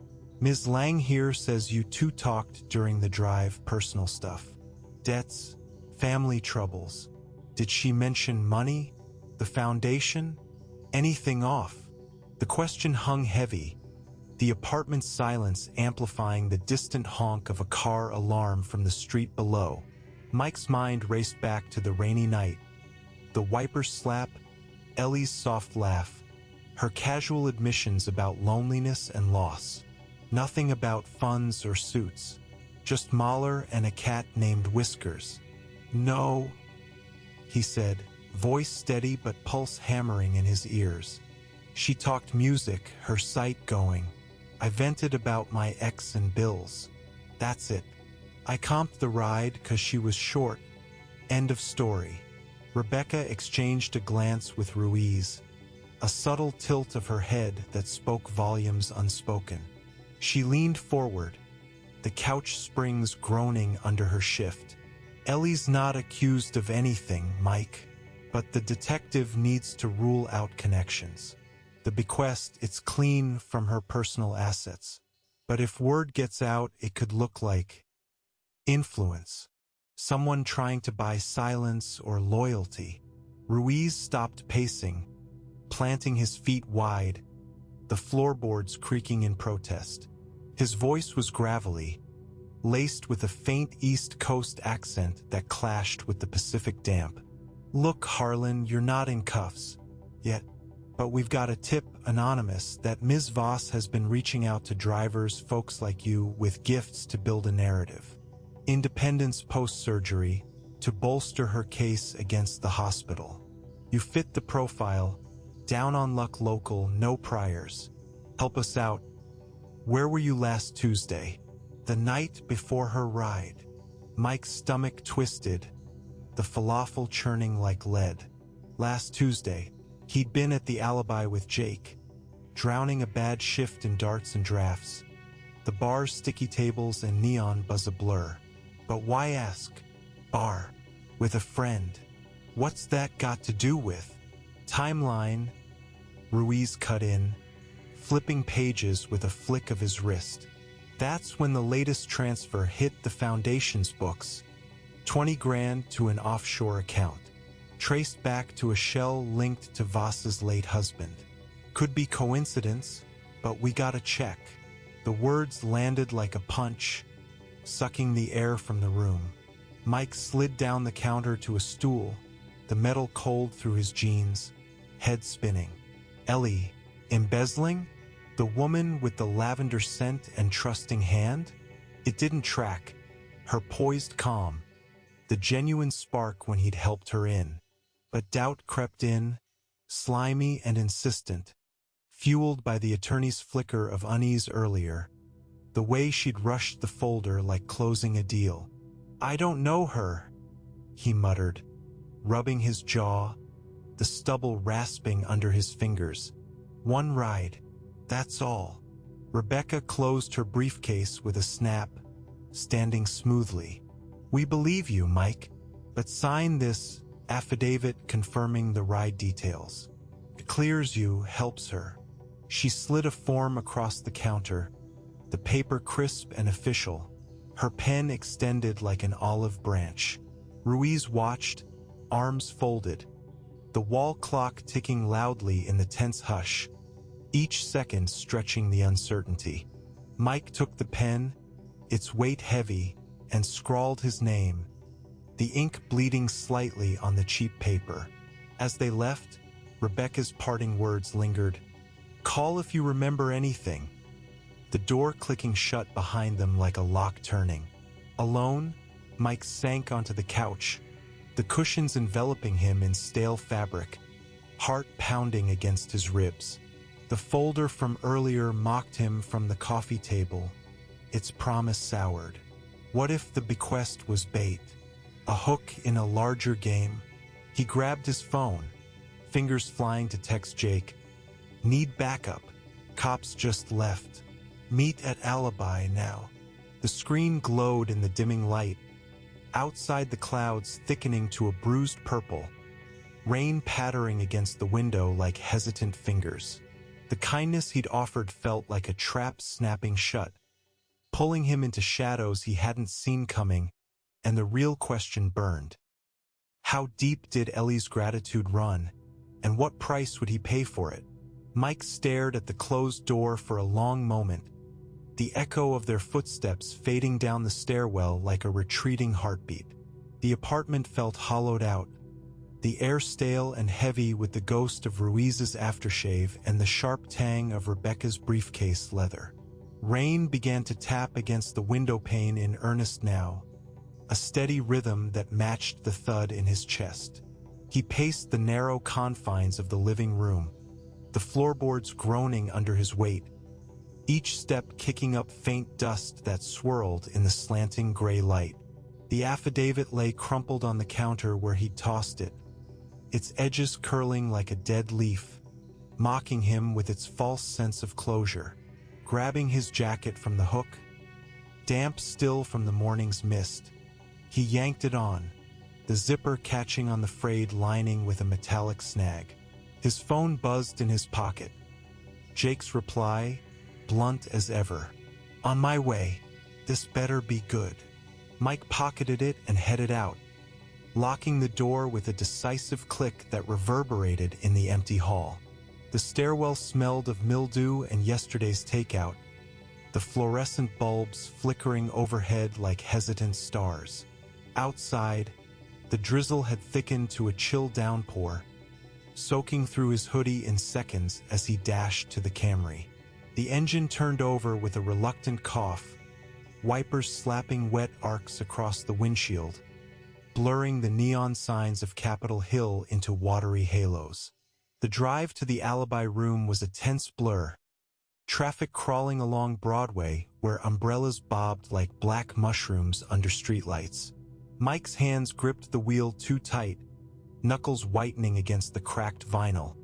Ms. Lang here says you two talked during the drive, personal stuff. Debts, family troubles. Did she mention money? The foundation? Anything off?" The question hung heavy, the apartment's silence amplifying the distant honk of a car alarm from the street below. Mike's mind raced back to the rainy night, the wiper's slap, Ellie's soft laugh, her casual admissions about loneliness and loss. Nothing about funds or suits, just Mahler and a cat named Whiskers. "No," he said, voice steady but pulse hammering in his ears. "She talked music, her site going. I vented about my ex and bills. That's it. I comped the ride 'cause she was short. End of story." Rebecca exchanged a glance with Ruiz, a subtle tilt of her head that spoke volumes unspoken. She leaned forward, the couch springs groaning under her shift. Ellie's not accused of anything, Mike, but the detective needs to rule out connections. The bequest, it's clean from her personal assets. But if word gets out, it could look like influence. Someone trying to buy silence or loyalty. Ruiz stopped pacing, planting his feet wide, the floorboards creaking in protest. His voice was gravelly, laced with a faint East Coast accent that clashed with the Pacific damp. Look, Harlan, you're not in cuffs yet, but we've got a tip, anonymous, that Ms. Voss has been reaching out to drivers, folks like you, with gifts to build a narrative. Independence post-surgery, to bolster her case against the hospital. You fit the profile, down on luck local, no priors. Help us out. Where were you last Tuesday? The night before her ride. Mike's stomach twisted, the falafel churning like lead. Last Tuesday, he'd been at the Alibi with Jake, drowning a bad shift in darts and drafts. The bar's sticky tables and neon buzz a blur. But why ask? Bar. With a friend. What's that got to do with? Timeline. Ruiz cut in, flipping pages with a flick of his wrist. That's when the latest transfer hit the Foundation's books. 20 grand to an offshore account, traced back to a shell linked to Voss's late husband. Could be coincidence, but we gotta check. The words landed like a punch, sucking the air from the room. Mike slid down the counter to a stool, the metal cold through his jeans, head spinning. Ellie, embezzling? The woman with the lavender scent and trusting hand? It didn't track. Her poised calm, the genuine spark when he'd helped her in. But doubt crept in, slimy and insistent, fueled by the attorney's flicker of unease earlier, the way she'd rushed the folder like closing a deal. I don't know her, he muttered, rubbing his jaw, the stubble rasping under his fingers. One ride, that's all. Rebecca closed her briefcase with a snap, standing smoothly. We believe you, Mike, but sign this affidavit confirming the ride details. It clears you, helps her. She slid a form across the counter, the paper crisp and official, her pen extended like an olive branch. Ruiz watched, arms folded, the wall clock ticking loudly in the tense hush, each second stretching the uncertainty. Mike took the pen, its weight heavy, and scrawled his name, the ink bleeding slightly on the cheap paper. As they left, Rebecca's parting words lingered. Call if you remember anything. The door clicking shut behind them like a lock turning. Alone, Mike sank onto the couch, the cushions enveloping him in stale fabric, heart pounding against his ribs. The folder from earlier mocked him from the coffee table, its promise soured. What if the bequest was bait? A hook in a larger game? He grabbed his phone, fingers flying to text Jake. Need backup. Cops just left. Meet at Alibi now. The screen glowed in the dimming light, outside the clouds thickening to a bruised purple, rain pattering against the window like hesitant fingers. The kindness he'd offered felt like a trap snapping shut, pulling him into shadows he hadn't seen coming, and the real question burned. How deep did Ellie's gratitude run, and what price would he pay for it? Mike stared at the closed door for a long moment, the echo of their footsteps fading down the stairwell like a retreating heartbeat. The apartment felt hollowed out, the air stale and heavy with the ghost of Ruiz's aftershave and the sharp tang of Rebecca's briefcase leather. Rain began to tap against the window pane in earnest now, a steady rhythm that matched the thud in his chest. He paced the narrow confines of the living room, the floorboards groaning under his weight, each step kicking up faint dust that swirled in the slanting gray light. The affidavit lay crumpled on the counter where he'd tossed it, its edges curling like a dead leaf, mocking him with its false sense of closure. Grabbing his jacket from the hook, damp still from the morning's mist, he yanked it on, the zipper catching on the frayed lining with a metallic snag. His phone buzzed in his pocket. Jake's reply, blunt as ever. "On my way. This better be good." Mike pocketed it and headed out, locking the door with a decisive click that reverberated in the empty hall. The stairwell smelled of mildew and yesterday's takeout, the fluorescent bulbs flickering overhead like hesitant stars. Outside, the drizzle had thickened to a chill downpour, soaking through his hoodie in seconds as he dashed to the Camry. The engine turned over with a reluctant cough, wipers slapping wet arcs across the windshield, blurring the neon signs of Capitol Hill into watery halos. The drive to the alibi room was a tense blur, traffic crawling along Broadway where umbrellas bobbed like black mushrooms under streetlights. Mike's hands gripped the wheel too tight, knuckles whitening against the cracked vinyl,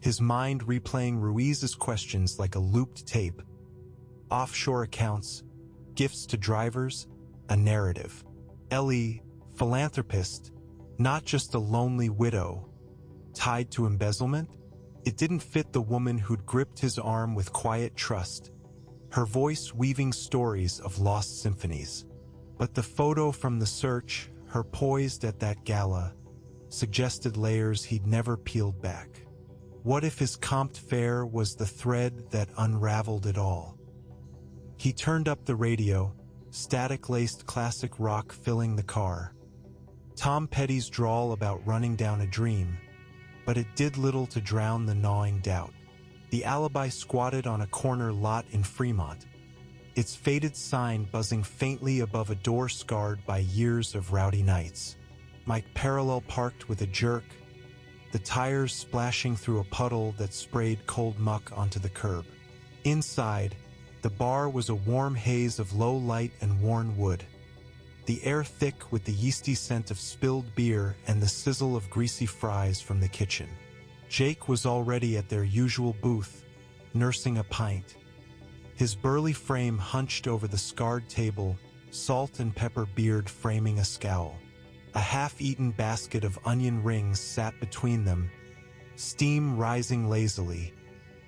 his mind replaying Ruiz's questions like a looped tape. Offshore accounts, gifts to drivers, a narrative. Ellie, philanthropist, not just a lonely widow, tied to embezzlement? It didn't fit the woman who'd gripped his arm with quiet trust, her voice weaving stories of lost symphonies. But the photo from the search, her poised at that gala, suggested layers he'd never peeled back. What if his comped fare was the thread that unraveled it all? He turned up the radio, static-laced classic rock filling the car. Tom Petty's drawl about running down a dream, but it did little to drown the gnawing doubt. The alibi squatted on a corner lot in Fremont, its faded sign buzzing faintly above a door scarred by years of rowdy nights. Mike parallel parked with a jerk, the tires splashing through a puddle that sprayed cold muck onto the curb. Inside, the bar was a warm haze of low light and worn wood, the air thick with the yeasty scent of spilled beer and the sizzle of greasy fries from the kitchen. Jake was already at their usual booth, nursing a pint. His burly frame hunched over the scarred table, salt and pepper beard framing a scowl. A half-eaten basket of onion rings sat between them, steam rising lazily,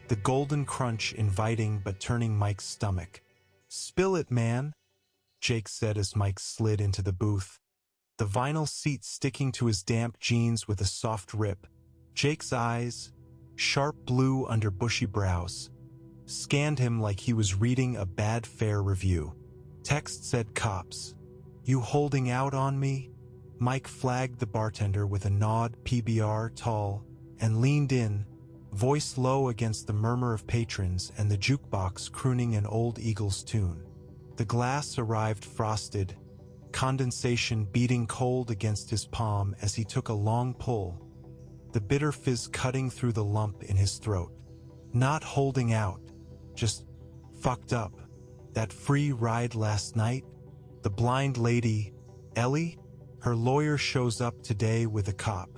the golden crunch inviting but turning Mike's stomach. "Spill it, man," Jake said as Mike slid into the booth, the vinyl seat sticking to his damp jeans with a soft rip. Jake's eyes, sharp blue under bushy brows, scanned him like he was reading a bad fare review. Text said cops. "You holding out on me?" Mike flagged the bartender with a nod, PBR tall, and leaned in, voice low against the murmur of patrons and the jukebox crooning an old Eagles tune. The glass arrived frosted, condensation beating cold against his palm as he took a long pull, the bitter fizz cutting through the lump in his throat. Not holding out, just fucked up. That free ride last night, the blind lady, Ellie, her lawyer shows up today with a cop,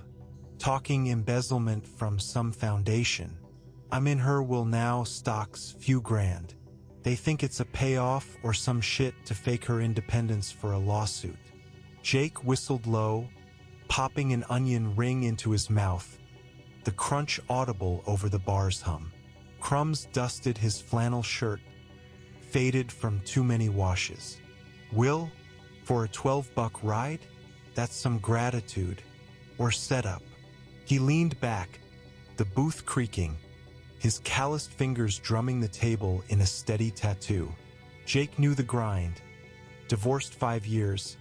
talking embezzlement from some foundation. I'm in her will now stocks few grand. They think it's a payoff or some shit to fake her independence for a lawsuit. Jake whistled low, popping an onion ring into his mouth, the crunch audible over the bar's hum. Crumbs dusted his flannel shirt, faded from too many washes. "Will, for a $12 ride? That's some gratitude. Or setup." He leaned back, the booth creaking, his calloused fingers drumming the table in a steady tattoo. Jake knew the grind. Divorced 5 years,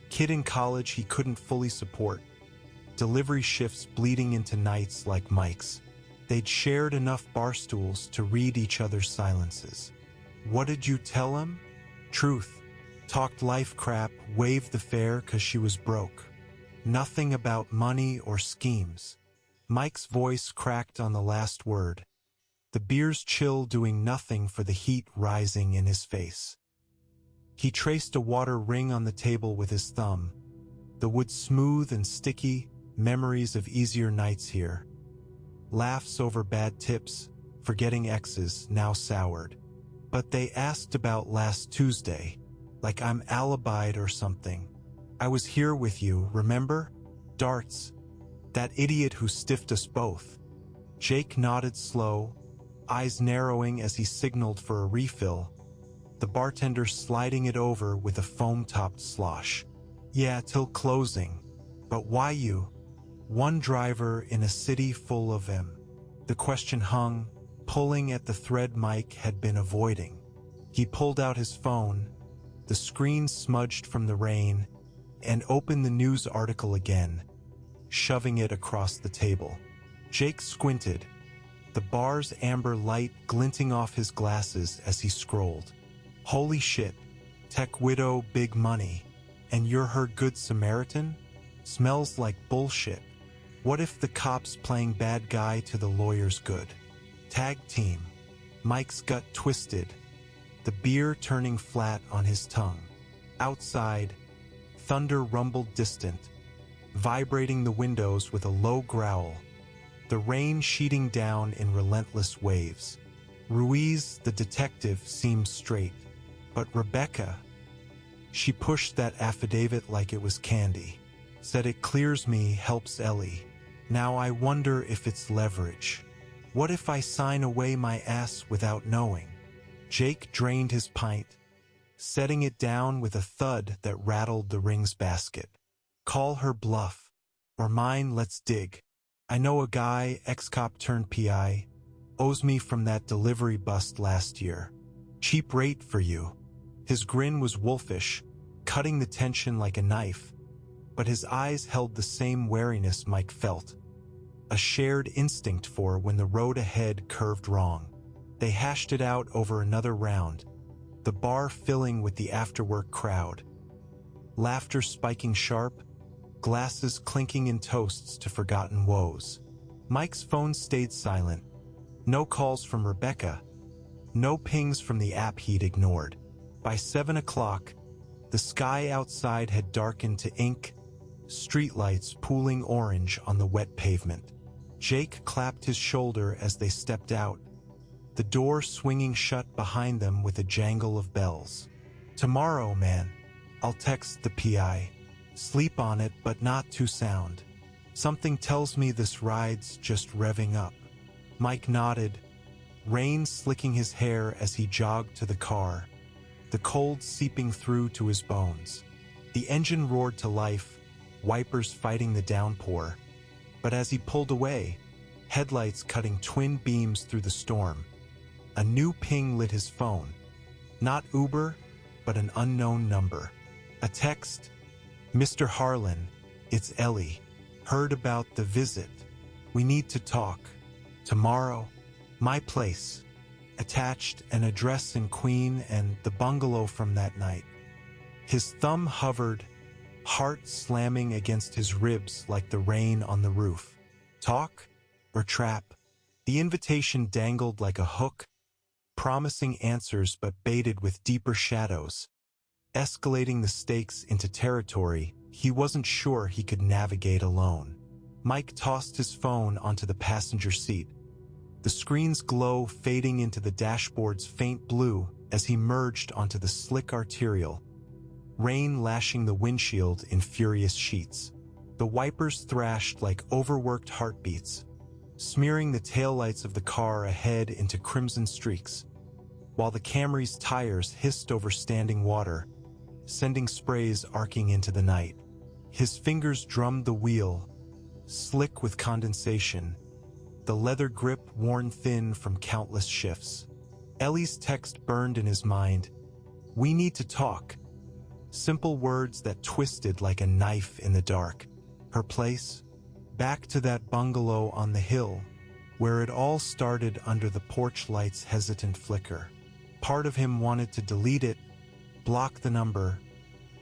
kid in college he couldn't fully support, delivery shifts bleeding into nights like Mike's. They'd shared enough bar stools to read each other's silences. What did you tell him? Truth. Talked life crap, waived the fare 'cause she was broke. Nothing about money or schemes. Mike's voice cracked on the last word, the beer's chill doing nothing for the heat rising in his face. He traced a water ring on the table with his thumb, the wood smooth and sticky, memories of easier nights here. Laughs over bad tips, forgetting exes, now soured. But they asked about last Tuesday, like I'm alibied or something. I was here with you, remember? Darts. That idiot who stiffed us both. Jake nodded slow, eyes narrowing as he signaled for a refill, the bartender sliding it over with a foam-topped slosh. Yeah, till closing. But why you? One driver in a city full of them. The question hung, pulling at the thread Mike had been avoiding. He pulled out his phone, the screen smudged from the rain, and opened the news article again, shoving it across the table. Jake squinted, the bar's amber light glinting off his glasses as he scrolled. Holy shit, tech widow, big money. And you're her good Samaritan? Smells like bullshit. What if the cops playing bad guy to the lawyer's good? Tag team. Mike's gut twisted, the beer turning flat on his tongue. Outside, thunder rumbled distant, vibrating the windows with a low growl, the rain sheeting down in relentless waves. Ruiz, the detective, seemed straight, but Rebecca, she pushed that affidavit like it was candy. Said it clears me, helps Ellie. Now I wonder if it's leverage. What if I sign away my ass without knowing? Jake drained his pint, setting it down with a thud that rattled the rings basket. Call her bluff. Or mine, let's dig. I know a guy, ex-cop turned PI, owes me from that delivery bust last year. Cheap rate for you. His grin was wolfish, cutting the tension like a knife, but his eyes held the same wariness Mike felt, a shared instinct for when the road ahead curved wrong. They hashed it out over another round, the bar filling with the after-work crowd. Laughter spiking sharp, glasses clinking in toasts to forgotten woes. Mike's phone stayed silent. No calls from Rebecca, no pings from the app he'd ignored. By 7 o'clock, the sky outside had darkened to ink, streetlights pooling orange on the wet pavement. Jake clapped his shoulder as they stepped out, the door swinging shut behind them with a jangle of bells. Tomorrow, man. I'll text the PI. Sleep on it, but not too sound. Something tells me this ride's just revving up. Mike nodded, rain slicking his hair as he jogged to the car, the cold seeping through to his bones. The engine roared to life, wipers fighting the downpour. But as he pulled away, headlights cutting twin beams through the storm, a new ping lit his phone. Not Uber, but an unknown number. A text, Mr. Harlan, it's Ellie. Heard about the visit. We need to talk. Tomorrow, my place. Attached an address in Queen and the bungalow from that night. His thumb hovered, heart slamming against his ribs like the rain on the roof. Talk or trap? The invitation dangled like a hook, promising answers but baited with deeper shadows, escalating the stakes into territory he wasn't sure he could navigate alone. Mike tossed his phone onto the passenger seat, the screen's glow fading into the dashboard's faint blue as he merged onto the slick arterial, rain lashing the windshield in furious sheets. The wipers thrashed like overworked heartbeats, smearing the taillights of the car ahead into crimson streaks, while the Camry's tires hissed over standing water, sending sprays arcing into the night. His fingers drummed the wheel, slick with condensation, the leather grip worn thin from countless shifts. Ellie's text burned in his mind. We need to talk. Simple words that twisted like a knife in the dark. Her place? Back to that bungalow on the hill, where it all started under the porch light's hesitant flicker. Part of him wanted to delete it, block the number,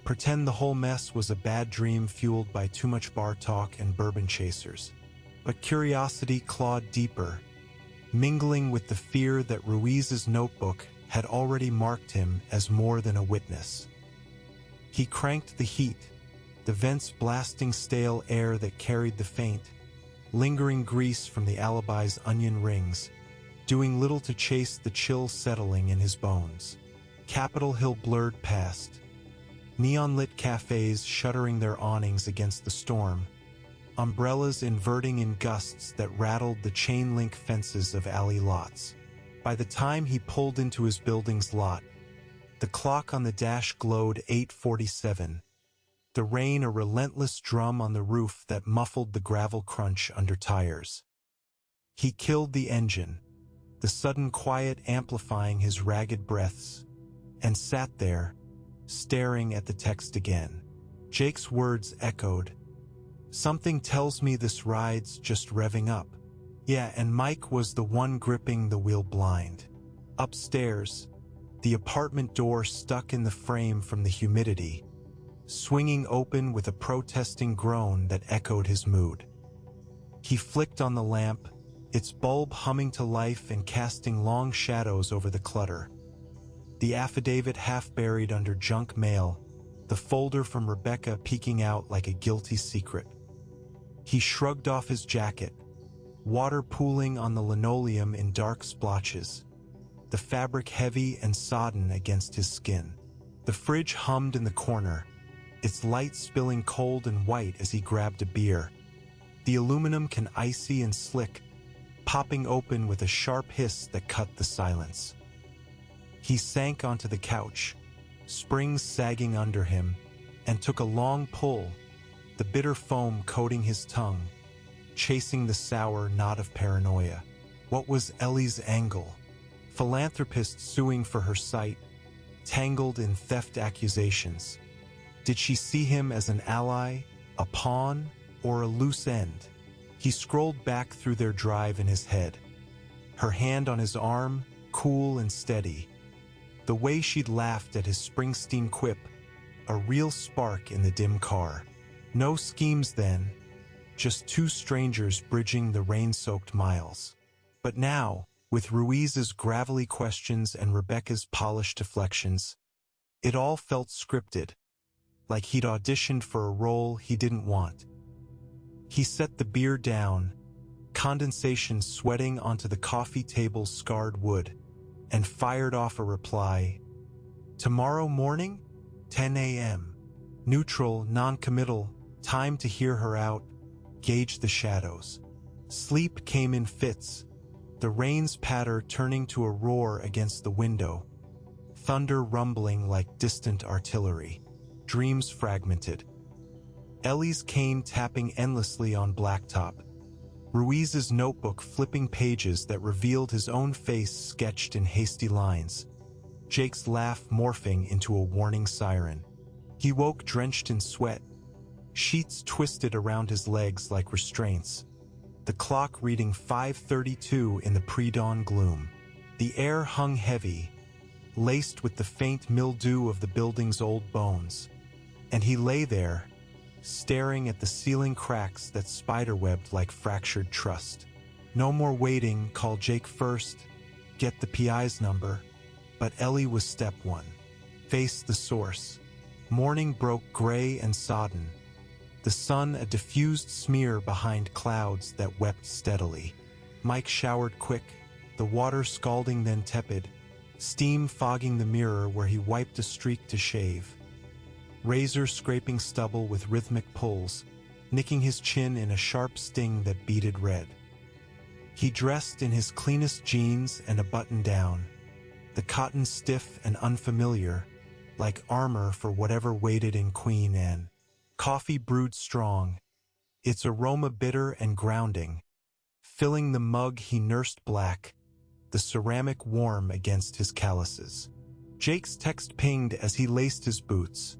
pretend the whole mess was a bad dream fueled by too much bar talk and bourbon chasers. But curiosity clawed deeper, mingling with the fear that Ruiz's notebook had already marked him as more than a witness. He cranked the heat, the vents blasting stale air that carried the faint, lingering grease from the alibi's onion rings, doing little to chase the chill settling in his bones. Capitol Hill blurred past, neon-lit cafes shuttering their awnings against the storm, umbrellas inverting in gusts that rattled the chain-link fences of alley lots. By the time he pulled into his building's lot, the clock on the dash glowed 8:47, the rain a relentless drum on the roof that muffled the gravel crunch under tires. He killed the engine, the sudden quiet amplifying his ragged breaths, and sat there, staring at the text again. Jake's words echoed. Something tells me this ride's just revving up. Yeah, and Mike was the one gripping the wheel blind. Upstairs, the apartment door stuck in the frame from the humidity, swinging open with a protesting groan that echoed his mood. He flicked on the lamp, its bulb humming to life and casting long shadows over the clutter. The affidavit half buried under junk mail, the folder from Rebecca peeking out like a guilty secret. He shrugged off his jacket, water pooling on the linoleum in dark splotches, the fabric heavy and sodden against his skin. The fridge hummed in the corner, its light spilling cold and white as he grabbed a beer. The aluminum can icy and slick, popping open with a sharp hiss that cut the silence. He sank onto the couch, springs sagging under him, and took a long pull, the bitter foam coating his tongue, chasing the sour knot of paranoia. What was Ellie's angle? Philanthropist suing for her site, tangled in theft accusations. Did she see him as an ally, a pawn, or a loose end? He scrolled back through their drive in his head, her hand on his arm, cool and steady. The way she'd laughed at his Springsteen quip, a real spark in the dim car. No schemes then, just two strangers bridging the rain-soaked miles. But now, with Ruiz's gravelly questions and Rebecca's polished deflections, it all felt scripted, like he'd auditioned for a role he didn't want. He set the beer down, condensation sweating onto the coffee table's scarred wood, and fired off a reply. Tomorrow morning, 10 a.m. Neutral, non-committal, time to hear her out, gauge the shadows. Sleep came in fits, the rain's patter turning to a roar against the window, thunder rumbling like distant artillery, dreams fragmented. Ellie's cane tapping endlessly on blacktop, Ruiz's notebook flipping pages that revealed his own face sketched in hasty lines, Jake's laugh morphing into a warning siren. He woke drenched in sweat, sheets twisted around his legs like restraints, the clock reading 5:32 in the pre-dawn gloom. The air hung heavy, laced with the faint mildew of the building's old bones, and he lay there, staring at the ceiling cracks that spiderwebbed like fractured trust. No more waiting, call Jake first, get the PI's number. But Ellie was step one. Face the source. Morning broke gray and sodden, the sun a diffused smear behind clouds that wept steadily. Mike showered quick, the water scalding then tepid, steam fogging the mirror where he wiped a streak to shave. Razor scraping stubble with rhythmic pulls, nicking his chin in a sharp sting that beaded red. He dressed in his cleanest jeans and a button-down, the cotton stiff and unfamiliar, like armor for whatever waited in Queen Anne. Coffee brewed strong, its aroma bitter and grounding, filling the mug he nursed black, the ceramic warm against his calluses. Jake's text pinged as he laced his boots.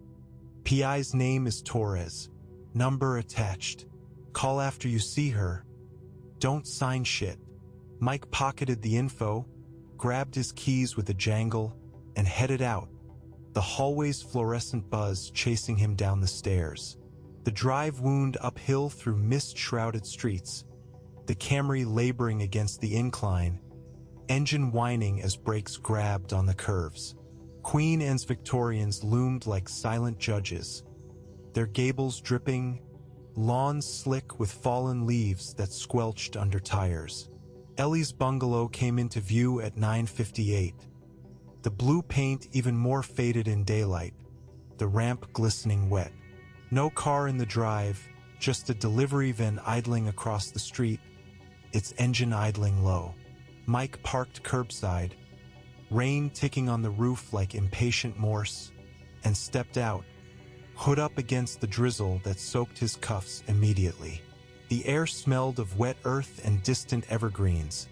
PI's name is Torres. Number attached. Call after you see her. Don't sign shit. Mike pocketed the info, grabbed his keys with a jangle, and headed out, the hallway's fluorescent buzz chasing him down the stairs. The drive wound uphill through mist-shrouded streets, the Camry laboring against the incline, engine whining as brakes grabbed on the curves. Queen Anne's Victorians loomed like silent judges, their gables dripping, lawns slick with fallen leaves that squelched under tires. Ellie's bungalow came into view at 9:58. The blue paint even more faded in daylight, the ramp glistening wet. No car in the drive, just a delivery van idling across the street, its engine idling low. Mike parked curbside, rain ticking on the roof like impatient Morse, and stepped out, hood up against the drizzle that soaked his cuffs immediately. The air smelled of wet earth and distant evergreens,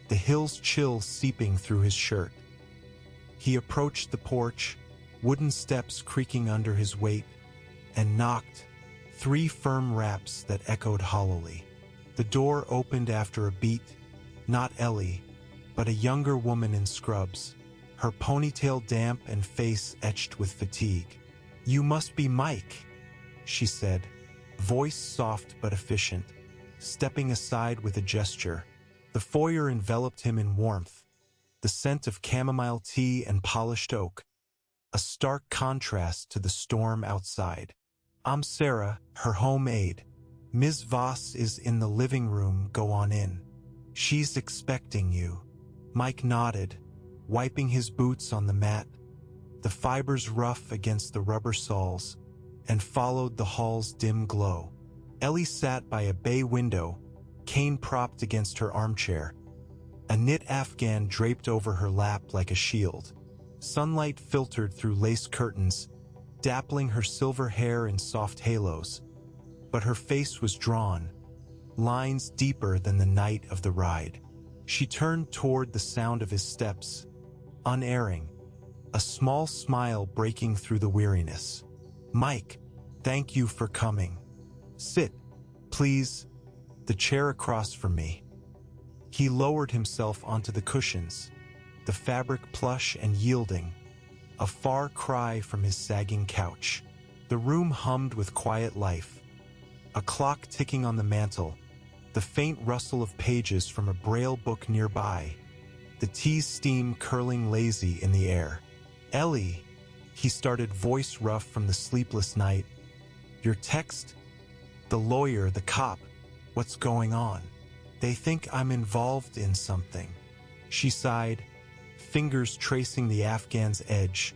the hill's chill seeping through his shirt. He approached the porch, wooden steps creaking under his weight, and knocked, 3 firm raps that echoed hollowly. The door opened after a beat, not Ellie, but a younger woman in scrubs, her ponytail damp and face etched with fatigue. "You must be Mike," she said, voice soft but efficient, stepping aside with a gesture. The foyer enveloped him in warmth, the scent of chamomile tea and polished oak, a stark contrast to the storm outside. "I'm Sarah, her home aide. Ms. Voss is in the living room, go on in. She's expecting you." Mike nodded, wiping his boots on the mat, the fibers rough against the rubber soles, and followed the hall's dim glow. Ellie sat by a bay window, cane propped against her armchair, a knit afghan draped over her lap like a shield. Sunlight filtered through lace curtains, dappling her silver hair in soft halos, but her face was drawn, lines deeper than the night of the ride. She turned toward the sound of his steps, unerring, a small smile breaking through the weariness. "Mike, thank you for coming. Sit, please, the chair across from me." He lowered himself onto the cushions, the fabric plush and yielding, a far cry from his sagging couch. The room hummed with quiet life, a clock ticking on the mantel, the faint rustle of pages from a braille book nearby, the tea steam curling lazy in the air. "Ellie," he started, voice rough from the sleepless night, "your text? The lawyer, the cop, what's going on? They think I'm involved in something." She sighed, fingers tracing the afghan's edge,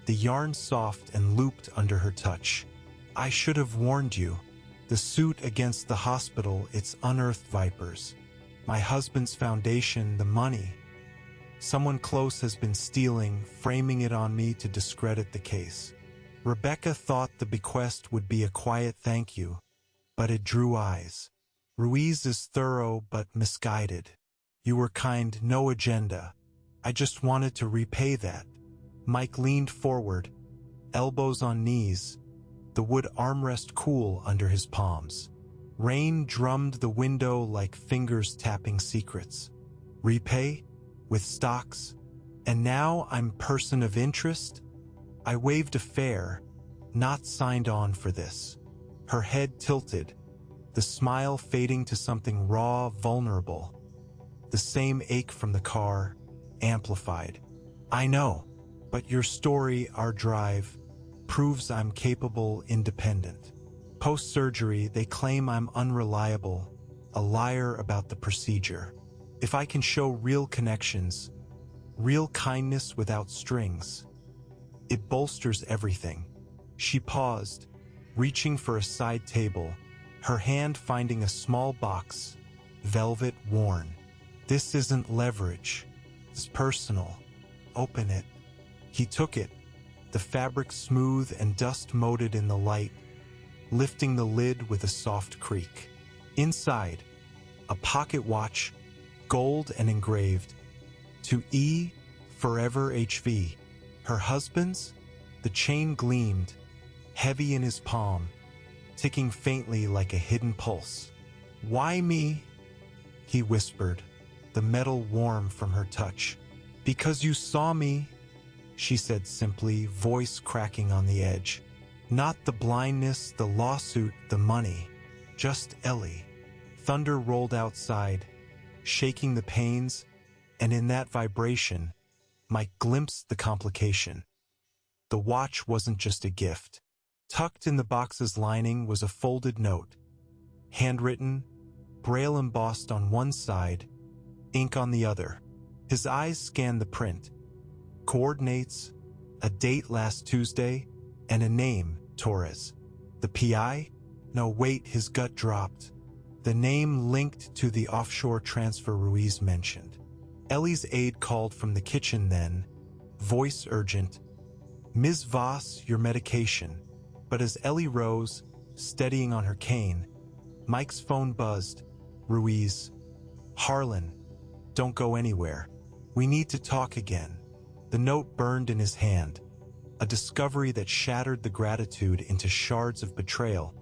the yarn soft and looped under her touch. "I should have warned you. The suit against the hospital, it's unearthed vipers. My husband's foundation, the money. Someone close has been stealing, framing it on me to discredit the case. Rebecca thought the bequest would be a quiet thank you, but it drew eyes. Ruiz is thorough but misguided. You were kind, no agenda. I just wanted to repay that." Mike leaned forward, elbows on knees, the wood armrest cool under his palms. Rain drummed the window like fingers tapping secrets. "Repay? With stocks? And now I'm person of interest? I waived a fare, not signed on for this." Her head tilted, the smile fading to something raw, vulnerable. The same ache from the car, amplified. "I know, but your story, our drive, proves I'm capable, independent. Post-surgery, they claim I'm unreliable, a liar about the procedure. If I can show real connections, real kindness without strings, it bolsters everything." She paused, reaching for a side table, her hand finding a small box, velvet worn. "This isn't leverage. It's personal. Open it." He took it, the fabric smooth and dust-moted in the light, lifting the lid with a soft creak. Inside, a pocket watch, gold and engraved, "To E, Forever HV." Her husband's? The chain gleamed, heavy in his palm, ticking faintly like a hidden pulse. "Why me?" he whispered, the metal warm from her touch. "Because you saw me," she said simply, voice cracking on the edge. "Not the blindness, the lawsuit, the money. Just Ellie." Thunder rolled outside, shaking the panes, and in that vibration, Mike glimpsed the complication. The watch wasn't just a gift. Tucked in the box's lining was a folded note, Handwritten, braille embossed on one side, ink on the other. His eyes scanned the print. Coordinates, a date last Tuesday, and a name, Torres. The PI? No, wait, his gut dropped. The name linked to the offshore transfer Ruiz mentioned. Ellie's aide called from the kitchen then, voice urgent. Ms. Voss, your medication. But as Ellie rose, steadying on her cane, Mike's phone buzzed. Ruiz. Harlan. Don't go anywhere. We need to talk again. The note burned in his hand, a discovery that shattered the gratitude into shards of betrayal,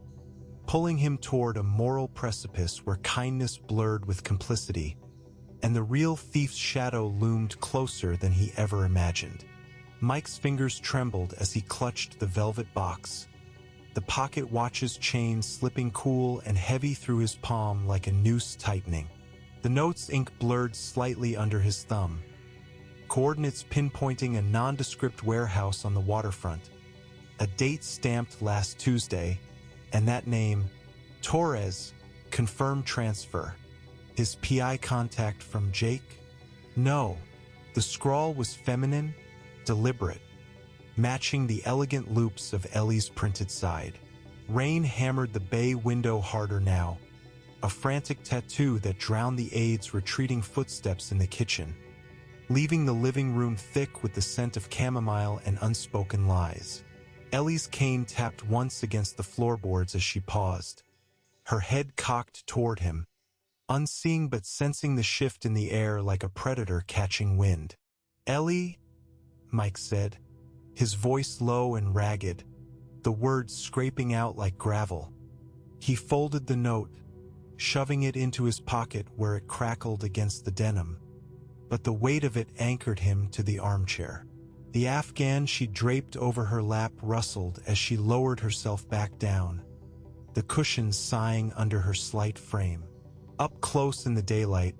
pulling him toward a moral precipice where kindness blurred with complicity, and the real thief's shadow loomed closer than he ever imagined. Mike's fingers trembled as he clutched the velvet box, the pocket watch's chain slipping cool and heavy through his palm like a noose tightening. The note's ink blurred slightly under his thumb, coordinates pinpointing a nondescript warehouse on the waterfront, a date stamped last Tuesday, and that name, Torres, confirmed transfer. His PI contact from Jake? No, the scrawl was feminine, deliberate, matching the elegant loops of Ellie's printed side. Rain hammered the bay window harder now, a frantic tattoo that drowned the aide's retreating footsteps in the kitchen, leaving the living room thick with the scent of chamomile and unspoken lies. Ellie's cane tapped once against the floorboards as she paused, her head cocked toward him, unseeing but sensing the shift in the air like a predator catching wind. Ellie, Mike said, his voice low and ragged, the words scraping out like gravel. He folded the note, shoving it into his pocket where it crackled against the denim, but the weight of it anchored him to the armchair. The Afghan she draped over her lap rustled as she lowered herself back down, the cushions sighing under her slight frame. Up close in the daylight,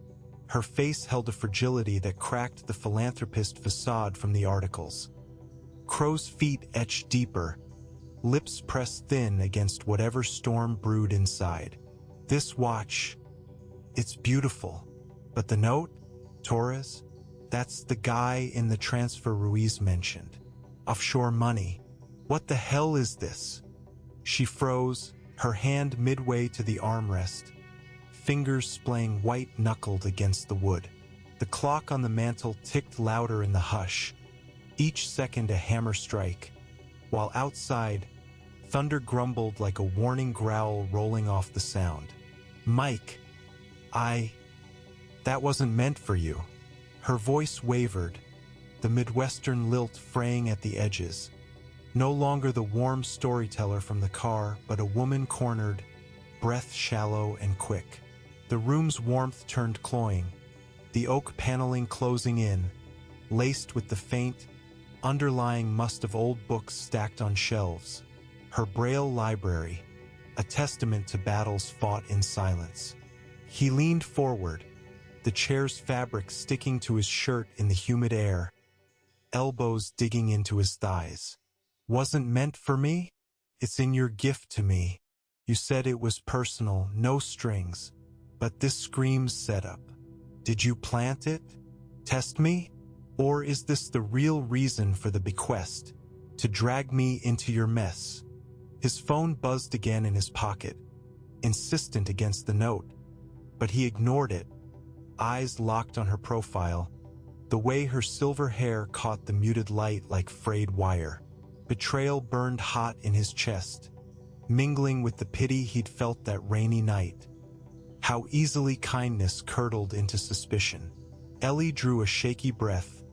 her face held a fragility that cracked the philanthropist facade from the articles. Crow's feet etched deeper, lips pressed thin against whatever storm brewed inside. This watch, it's beautiful, but the note, Torres, that's the guy in the transfer Ruiz mentioned. Offshore money. What the hell is this? She froze, her hand midway to the armrest, fingers splaying white-knuckled against the wood. The clock on the mantel ticked louder in the hush, each second a hammer strike, while outside, thunder grumbled like a warning growl rolling off the sound. Mike, that wasn't meant for you. Her voice wavered, the Midwestern lilt fraying at the edges. No longer the warm storyteller from the car, but a woman cornered, breath shallow and quick. The room's warmth turned cloying, the oak paneling closing in, laced with the faint, underlying must of old books stacked on shelves. Her braille library, a testament to battles fought in silence. He leaned forward, the chair's fabric sticking to his shirt in the humid air, elbows digging into his thighs. Wasn't meant for me? It's in your gift to me. You said it was personal, no strings. But this screams setup. Did you plant it? Test me? Or is this the real reason for the bequest? To drag me into your mess? His phone buzzed again in his pocket, insistent against the note. But he ignored it, eyes locked on her profile, the way her silver hair caught the muted light like frayed wire. Betrayal burned hot in his chest, mingling with the pity he'd felt that rainy night. How easily kindness curdled into suspicion. Ellie drew a shaky breath,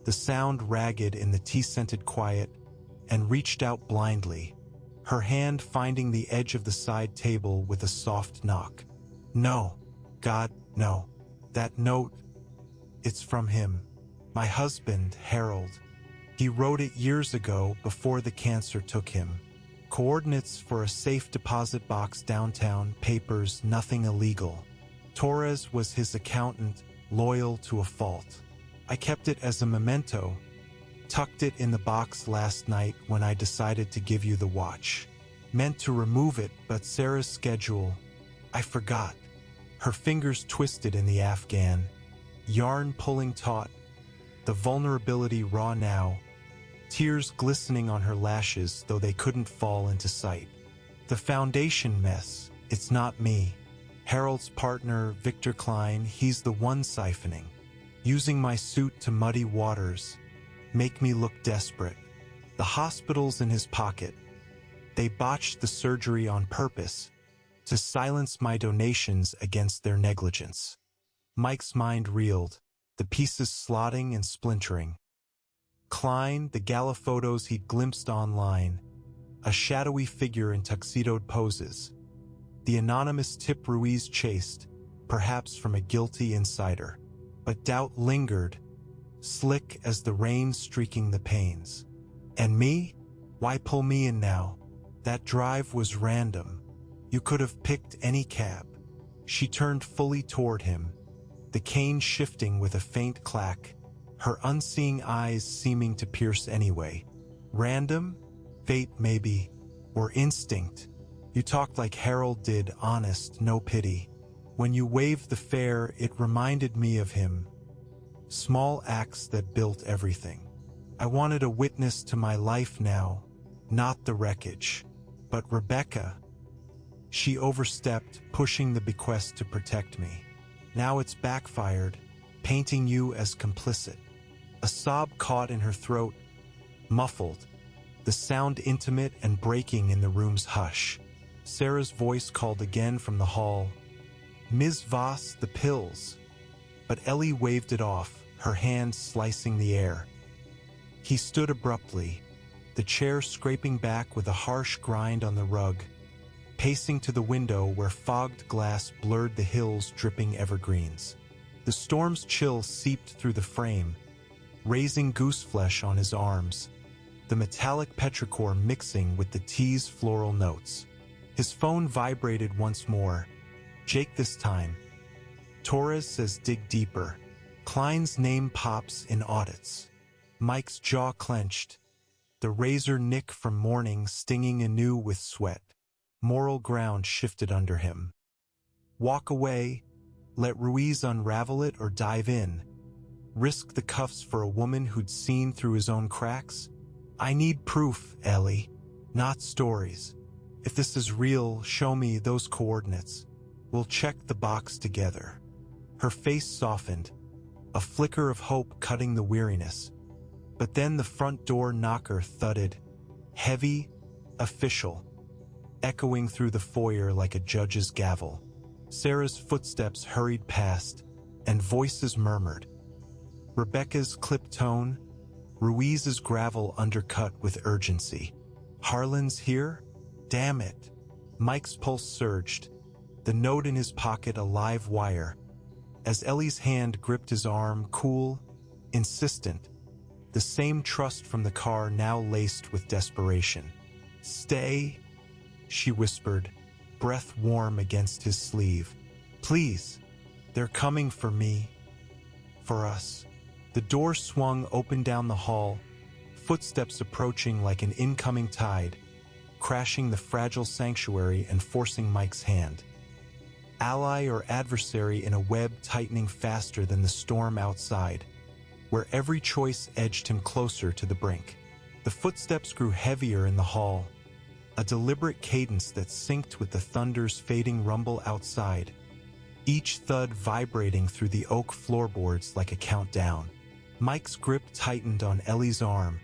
the sound ragged in the tea-scented quiet, and reached out blindly, her hand finding the edge of the side table with a soft knock. No, God, no. That note, it's from him. My husband, Harold. He wrote it years ago before the cancer took him. Coordinates for a safe deposit box downtown, papers, nothing illegal. Torres was his accountant, loyal to a fault. I kept it as a memento, tucked it in the box last night when I decided to give you the watch. Meant to remove it, but Sarah's schedule, I forgot. Her fingers twisted in the Afghan, yarn pulling taut, the vulnerability raw now, tears glistening on her lashes though they couldn't fall into sight. The foundation mess, it's not me. Harold's partner, Victor Klein, he's the one siphoning, using my suit to muddy waters, make me look desperate. The hospital's in his pocket. They botched the surgery on purpose to silence my donations against their negligence. Mike's mind reeled, the pieces slotting and splintering. Klein, the gala photos he'd glimpsed online, a shadowy figure in tuxedoed poses. The anonymous tip Ruiz chased, perhaps from a guilty insider. But doubt lingered, slick as the rain streaking the panes. And me? Why pull me in now? That drive was random. You could have picked any cab. She turned fully toward him, the cane shifting with a faint clack, her unseeing eyes seeming to pierce anyway. Random? Fate, maybe. Or instinct. You talked like Harold did, honest, no pity. When you waved the fare, it reminded me of him. Small acts that built everything. I wanted a witness to my life now, not the wreckage. But Rebecca, she overstepped, pushing the bequest to protect me. Now it's backfired, painting you as complicit. A sob caught in her throat, muffled, the sound intimate and breaking in the room's hush. Sarah's voice called again from the hall. Ms. Voss, the pills. But Ellie waved it off, her hand slicing the air. He stood abruptly, the chair scraping back with a harsh grind on the rug, pacing to the window where fogged glass blurred the hills dripping evergreens. The storm's chill seeped through the frame, raising gooseflesh on his arms, the metallic petrichor mixing with the tea's floral notes. His phone vibrated once more. Jake this time. Torres says dig deeper. Klein's name pops in audits. Mike's jaw clenched, the razor nick from morning stinging anew with sweat. Moral ground shifted under him. Walk away, let Ruiz unravel it, or dive in. Risk the cuffs for a woman who'd seen through his own cracks? I need proof, Ellie, not stories. If this is real, show me those coordinates. We'll check the box together. Her face softened, a flicker of hope cutting the weariness. But then the front door knocker thudded, heavy, official, echoing through the foyer like a judge's gavel. Sarah's footsteps hurried past, and voices murmured. Rebecca's clipped tone, Ruiz's gravel undercut with urgency. Harlan's here? Damn it. Mike's pulse surged, the note in his pocket a live wire. As Ellie's hand gripped his arm, cool, insistent, the same trust from the car now laced with desperation. Stay, she whispered, breath warm against his sleeve. Please, they're coming for me, for us. The door swung open down the hall, footsteps approaching like an incoming tide, crashing the fragile sanctuary and forcing Mike's hand. Ally or adversary in a web tightening faster than the storm outside, where every choice edged him closer to the brink. The footsteps grew heavier in the hall, a deliberate cadence that synced with the thunder's fading rumble outside, each thud vibrating through the oak floorboards like a countdown. Mike's grip tightened on Ellie's arm,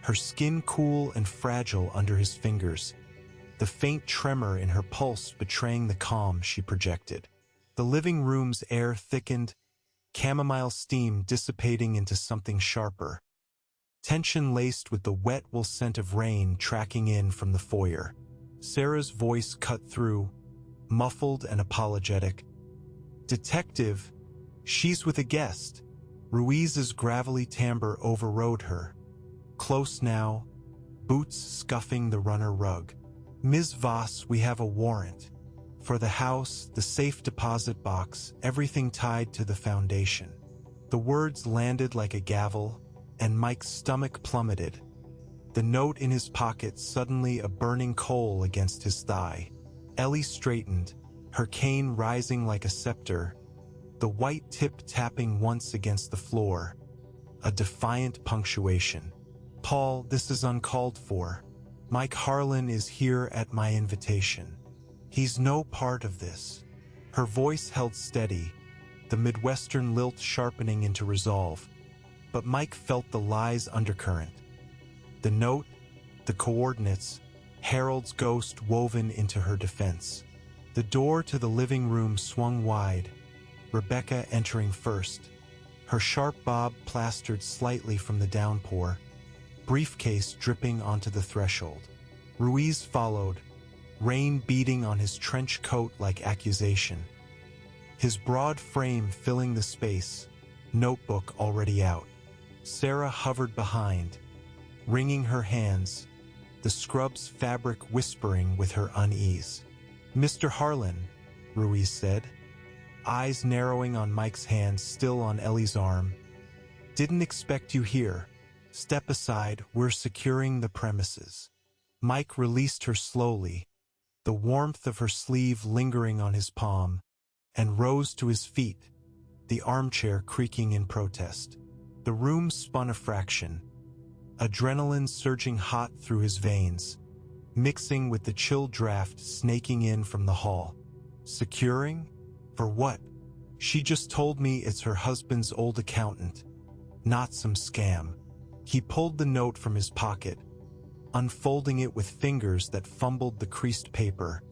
her skin cool and fragile under his fingers, the faint tremor in her pulse betraying the calm she projected. The living room's air thickened, chamomile steam dissipating into something sharper, tension laced with the wet wool scent of rain tracking in from the foyer. Sarah's voice cut through, muffled and apologetic. Detective, she's with a guest. Ruiz's gravelly timbre overrode her. Close now, boots scuffing the runner rug. Ms. Voss, we have a warrant. For the house, the safe deposit box, everything tied to the foundation. The words landed like a gavel, and Mike's stomach plummeted. The note in his pocket suddenly a burning coal against his thigh. Ellie straightened, her cane rising like a scepter, the white tip tapping once against the floor, a defiant punctuation. "Paul, this is uncalled for. Mike Harlan is here at my invitation. He's no part of this." Her voice held steady, the Midwestern lilt sharpening into resolve, but Mike felt the lie's undercurrent. The note, the coordinates, Harold's ghost woven into her defense. The door to the living room swung wide, Rebecca entering first, her sharp bob plastered slightly from the downpour, briefcase dripping onto the threshold. Ruiz followed, rain beating on his trench coat like accusation. His broad frame filling the space, notebook already out. Sarah hovered behind, wringing her hands, the scrub's fabric whispering with her unease. "Mr. Harlan," Ruiz said, eyes narrowing on Mike's hand still on Ellie's arm. "Didn't expect you here. Step aside, we're securing the premises." Mike released her slowly, the warmth of her sleeve lingering on his palm, and rose to his feet, the armchair creaking in protest. The room spun a fraction, adrenaline surging hot through his veins, mixing with the chill draft snaking in from the hall. Securing? For what? She just told me it's her husband's old accountant, not some scam. He pulled the note from his pocket, unfolding it with fingers that fumbled the creased paper,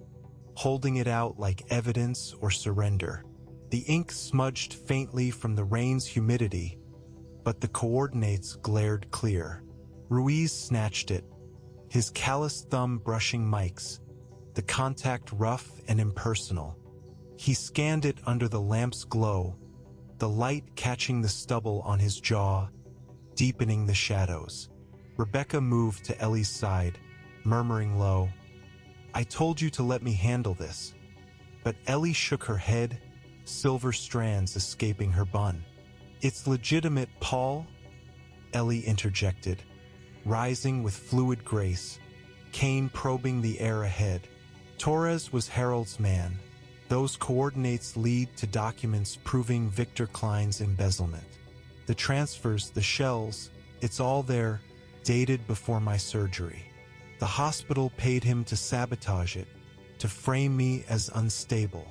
holding it out like evidence or surrender. The ink smudged faintly from the rain's humidity, but the coordinates glared clear. Ruiz snatched it, his calloused thumb brushing Mike's, the contact rough and impersonal. He scanned it under the lamp's glow, the light catching the stubble on his jaw, deepening the shadows. Rebecca moved to Ellie's side, murmuring low, "I told you to let me handle this." But Ellie shook her head, silver strands escaping her bun. "It's legitimate, Paul," Ellie interjected, rising with fluid grace, cane probing the air ahead. "Torres was Harold's man. Those coordinates lead to documents proving Victor Klein's embezzlement. The transfers, the shells, it's all there, dated before my surgery. The hospital paid him to sabotage it, to frame me as unstable."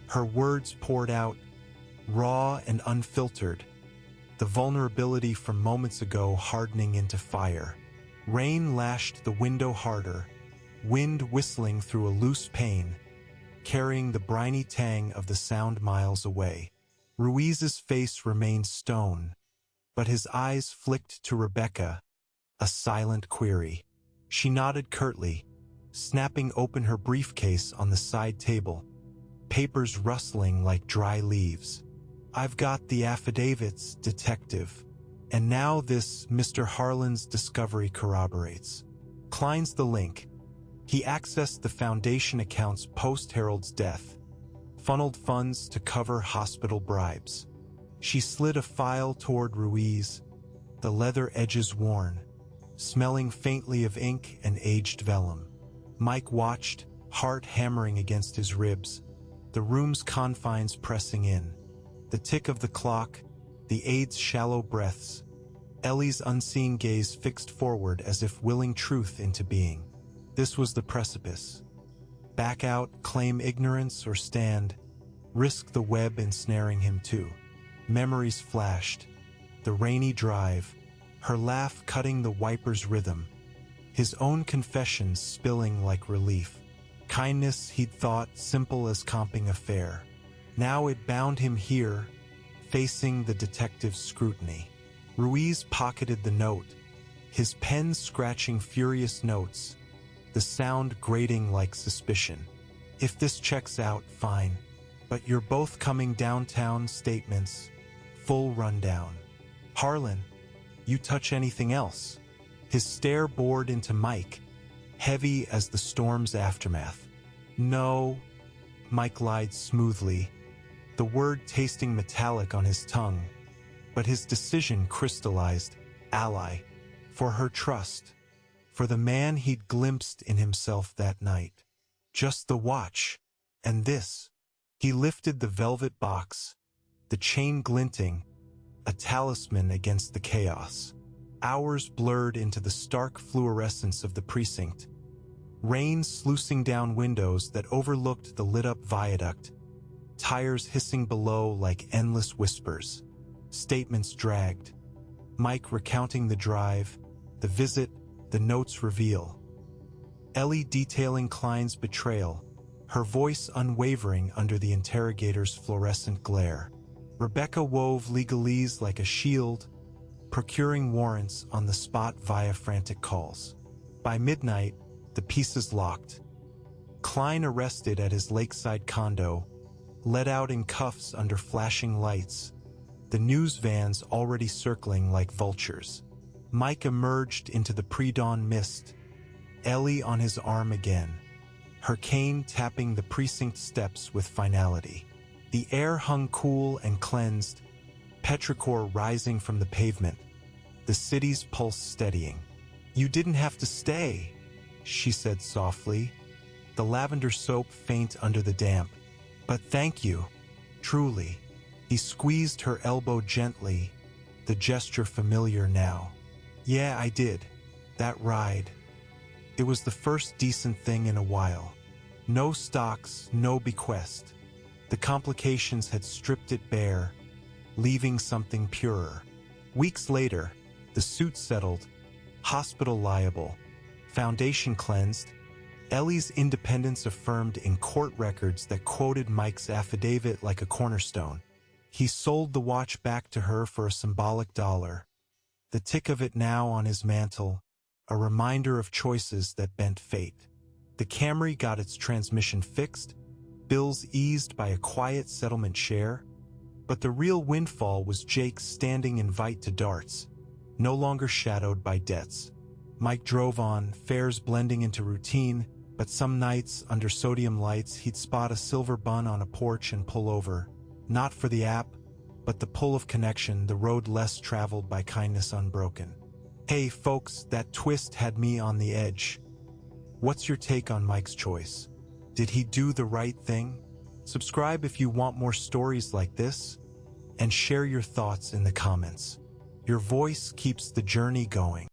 Her words poured out, raw and unfiltered, the vulnerability from moments ago hardening into fire. Rain lashed the window harder, wind whistling through a loose pane, carrying the briny tang of the sound miles away. Ruiz's face remained stone, but his eyes flicked to Rebecca, a silent query. She nodded curtly, snapping open her briefcase on the side table, papers rustling like dry leaves. "I've got the affidavits, detective. And now this Mr. Harlan's discovery corroborates. Klein's the link. He accessed the foundation accounts post-Harold's death, funneled funds to cover hospital bribes." She slid a file toward Ruiz, the leather edges worn, smelling faintly of ink and aged vellum. Mike watched, heart hammering against his ribs, the room's confines pressing in. The tick of the clock, the aide's shallow breaths, Ellie's unseen gaze fixed forward as if willing truth into being. This was the precipice. Back out, claim ignorance, or stand, risk the web ensnaring him too. Memories flashed, the rainy drive, her laugh cutting the wiper's rhythm, his own confessions spilling like relief. Kindness he'd thought simple as comping a fare. Now it bound him here, facing the detective's scrutiny. Ruiz pocketed the note, his pen scratching furious notes, the sound grating like suspicion. "If this checks out, fine. But you're both coming downtown, statements, full rundown. Harlan, you touch anything else?" His stare bored into Mike, heavy as the storm's aftermath. "No," Mike lied smoothly, the word tasting metallic on his tongue, but his decision crystallized. Ally. For her trust. For the man he'd glimpsed in himself that night. "Just the watch." And this. He lifted the velvet box, the chain glinting, a talisman against the chaos. Hours blurred into the stark fluorescence of the precinct. Rain sluicing down windows that overlooked the lit-up viaduct. Tires hissing below like endless whispers. Statements dragged. Mike recounting the drive, the visit, the notes reveal. Ellie detailing Klein's betrayal, her voice unwavering under the interrogator's fluorescent glare. Rebecca wove legalese like a shield, procuring warrants on the spot via frantic calls. By midnight, the pieces locked. Klein arrested at his lakeside condo, led out in cuffs under flashing lights, the news vans already circling like vultures. Mike emerged into the pre-dawn mist, Ellie on his arm again, her cane tapping the precinct steps with finality. The air hung cool and cleansed, petrichor rising from the pavement, the city's pulse steadying. "You didn't have to stay," she said softly, the lavender soap faint under the damp. "But thank you, truly." He squeezed her elbow gently, the gesture familiar now. "Yeah, I did. That ride. It was the first decent thing in a while. No stocks, no bequest. The complications had stripped it bare, leaving something purer." Weeks later, the suit settled, hospital liable, foundation cleansed, Ellie's independence affirmed in court records that quoted Mike's affidavit like a cornerstone. He sold the watch back to her for a symbolic $1, the tick of it now on his mantle, a reminder of choices that bent fate. The Camry got its transmission fixed, bills eased by a quiet settlement share, but the real windfall was Jake's standing invite to darts, no longer shadowed by debts. Mike drove on, fares blending into routine, but some nights, under sodium lights, he'd spot a silver bun on a porch and pull over. Not for the app, but the pull of connection, the road less traveled by kindness unbroken. Hey folks, that twist had me on the edge. What's your take on Mike's choice? Did he do the right thing? Subscribe if you want more stories like this, and share your thoughts in the comments. Your voice keeps the journey going.